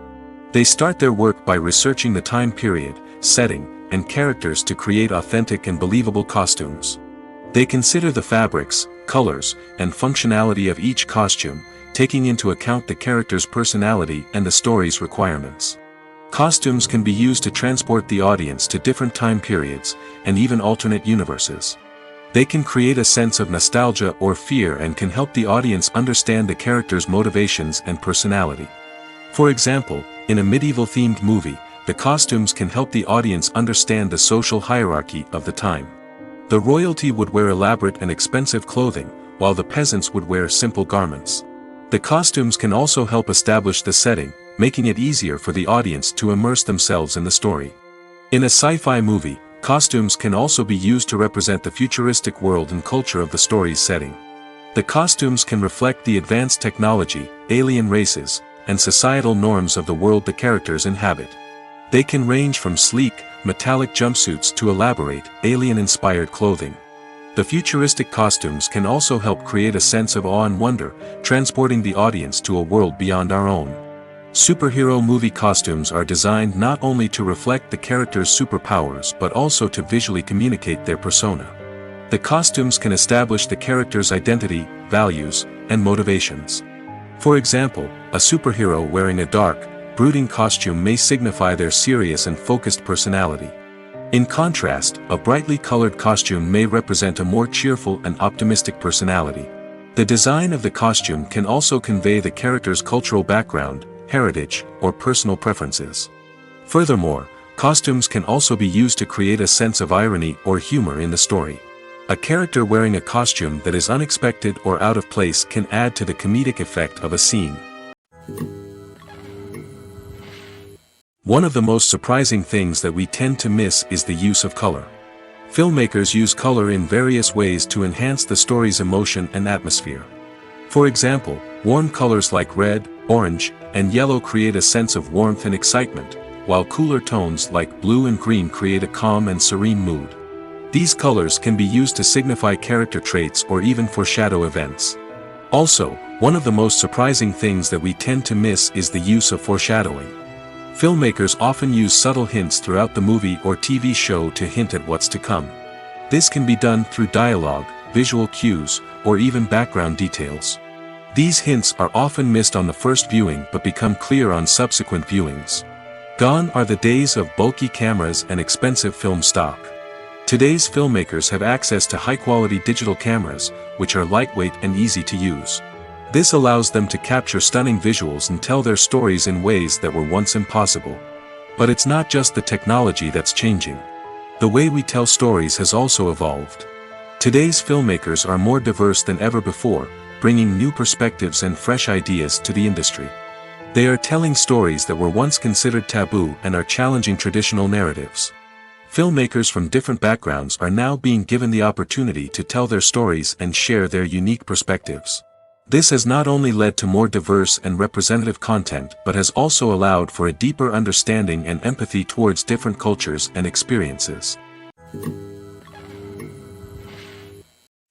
They start their work by researching the time period, setting, and characters to create authentic and believable costumes. They consider the fabrics, colors, and functionality of each costume, taking into account the character's personality and the story's requirements. Costumes can be used to transport the audience to different time periods, and even alternate universes. They can create a sense of nostalgia or fear and can help the audience understand the character's motivations and personality. For example, in a medieval-themed movie, the costumes can help the audience understand the social hierarchy of the time. The royalty would wear elaborate and expensive clothing, while the peasants would wear simple garments. The costumes can also help establish the setting, making it easier for the audience to immerse themselves in the story. In a sci-fi movie, costumes can also be used to represent the futuristic world and culture of the story's setting. The costumes can reflect the advanced technology, alien races, and societal norms of the world the characters inhabit. They can range from sleek, metallic jumpsuits to elaborate, alien-inspired clothing. The futuristic costumes can also help create a sense of awe and wonder, transporting the audience to a world beyond our own. Superhero movie costumes are designed not only to reflect the character's superpowers but also to visually communicate their persona. The costumes can establish the character's identity, values, and motivations. For example, a superhero wearing a dark, brooding costume may signify their serious and focused personality. In contrast, a brightly colored costume may represent a more cheerful and optimistic personality. The design of the costume can also convey the character's cultural background, heritage, or personal preferences. Furthermore, costumes can also be used to create a sense of irony or humor in the story. A character wearing a costume that is unexpected or out of place can add to the comedic effect of a scene. One of the most surprising things that we tend to miss is the use of color. Filmmakers use color in various ways to enhance the story's emotion and atmosphere. For example, warm colors like red, orange, and yellow create a sense of warmth and excitement, while cooler tones like blue and green create a calm and serene mood. These colors can be used to signify character traits or even foreshadow events. Also, one of the most surprising things that we tend to miss is the use of foreshadowing. Filmmakers often use subtle hints throughout the movie or TV show to hint at what's to come. This can be done through dialogue, visual cues, or even background details. These hints are often missed on the first viewing but become clear on subsequent viewings. Gone are the days of bulky cameras and expensive film stock. Today's filmmakers have access to high-quality digital cameras, which are lightweight and easy to use. This allows them to capture stunning visuals and tell their stories in ways that were once impossible. But it's not just the technology that's changing. The way we tell stories has also evolved. Today's filmmakers are more diverse than ever before, bringing new perspectives and fresh ideas to the industry. They are telling stories that were once considered taboo and are challenging traditional narratives. Filmmakers from different backgrounds are now being given the opportunity to tell their stories and share their unique perspectives. This has not only led to more diverse and representative content but has also allowed for a deeper understanding and empathy towards different cultures and experiences.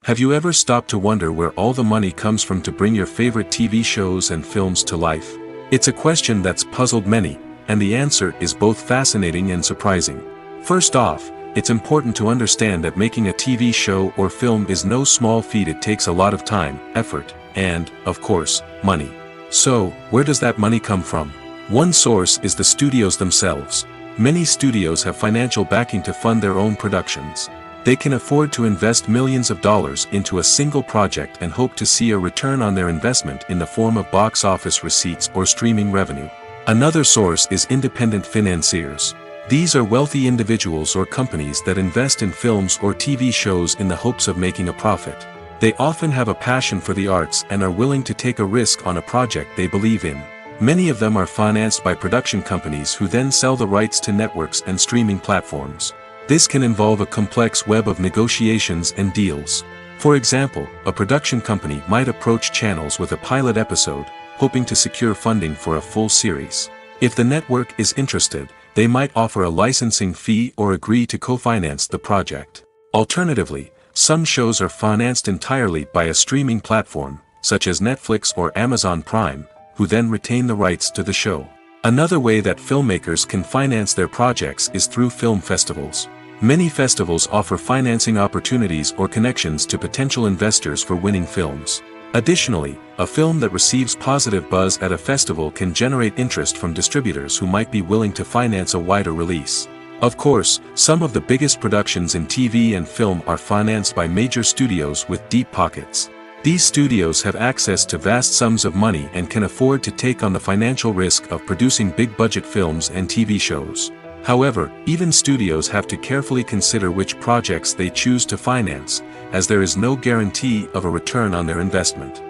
Have you ever stopped to wonder where all the money comes from to bring your favorite TV shows and films to life? It's a question that's puzzled many, and the answer is both fascinating and surprising. First off, it's important to understand that making a TV show or film is no small feat. It takes a lot of time, effort, and, of course, money. So, where does that money come from? One source is the studios themselves. Many studios have financial backing to fund their own productions. They can afford to invest millions of dollars into a single project and hope to see a return on their investment in the form of box office receipts or streaming revenue. Another source is independent financiers. These are wealthy individuals or companies that invest in films or TV shows in the hopes of making a profit. They often have a passion for the arts and are willing to take a risk on a project they believe in. Many of them are financed by production companies who then sell the rights to networks and streaming platforms. This can involve a complex web of negotiations and deals. For example, a production company might approach channels with a pilot episode, hoping to secure funding for a full series. If the network is interested, they might offer a licensing fee or agree to co-finance the project. Alternatively, some shows are financed entirely by a streaming platform, such as Netflix or Amazon Prime, who then retain the rights to the show. Another way that filmmakers can finance their projects is through film festivals. Many festivals offer financing opportunities or connections to potential investors for winning films. Additionally, a film that receives positive buzz at a festival can generate interest from distributors who might be willing to finance a wider release. Of course, some of the biggest productions in TV and film are financed by major studios with deep pockets. These studios have access to vast sums of money and can afford to take on the financial risk of producing big-budget films and TV shows. However, even studios have to carefully consider which projects they choose to finance, as there is no guarantee of a return on their investment.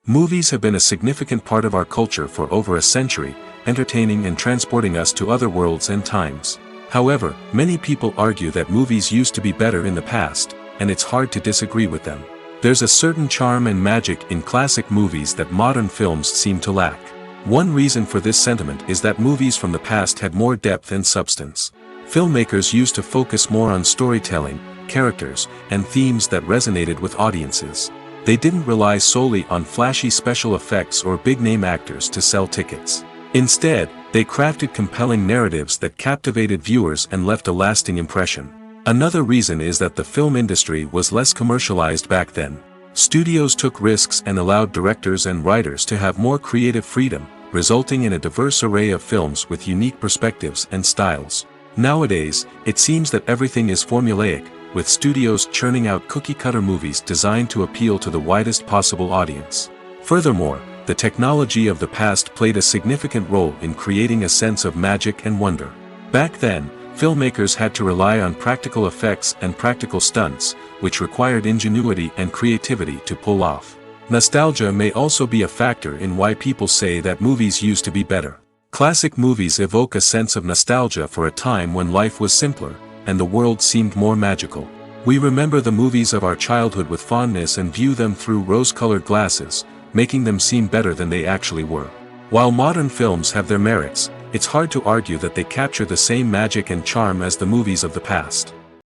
Movies have been a significant part of our culture for over a century, entertaining and transporting us to other worlds and times. However, many people argue that movies used to be better in the past, and it's hard to disagree with them. There's a certain charm and magic in classic movies that modern films seem to lack. One reason for this sentiment is that movies from the past had more depth and substance. Filmmakers used to focus more on storytelling, characters, and themes that resonated with audiences. They didn't rely solely on flashy special effects or big-name actors to sell tickets. Instead, they crafted compelling narratives that captivated viewers and left a lasting impression. Another reason is that the film industry was less commercialized back then. Studios took risks and allowed directors and writers to have more creative freedom, resulting in a diverse array of films with unique perspectives and styles. Nowadays, it seems that everything is formulaic, with studios churning out cookie-cutter movies designed to appeal to the widest possible audience. Furthermore, the technology of the past played a significant role in creating a sense of magic and wonder. Back then, Filmmakers had to rely on practical effects and practical stunts, which required ingenuity and creativity to pull off. Nostalgia may also be a factor in why people say that movies used to be better. Classic movies evoke a sense of nostalgia for a time when life was simpler, and the world seemed more magical. We remember the movies of our childhood with fondness and view them through rose-colored glasses, making them seem better than they actually were. While modern films have their merits, it's hard to argue that they capture the same magic and charm as the movies of the past.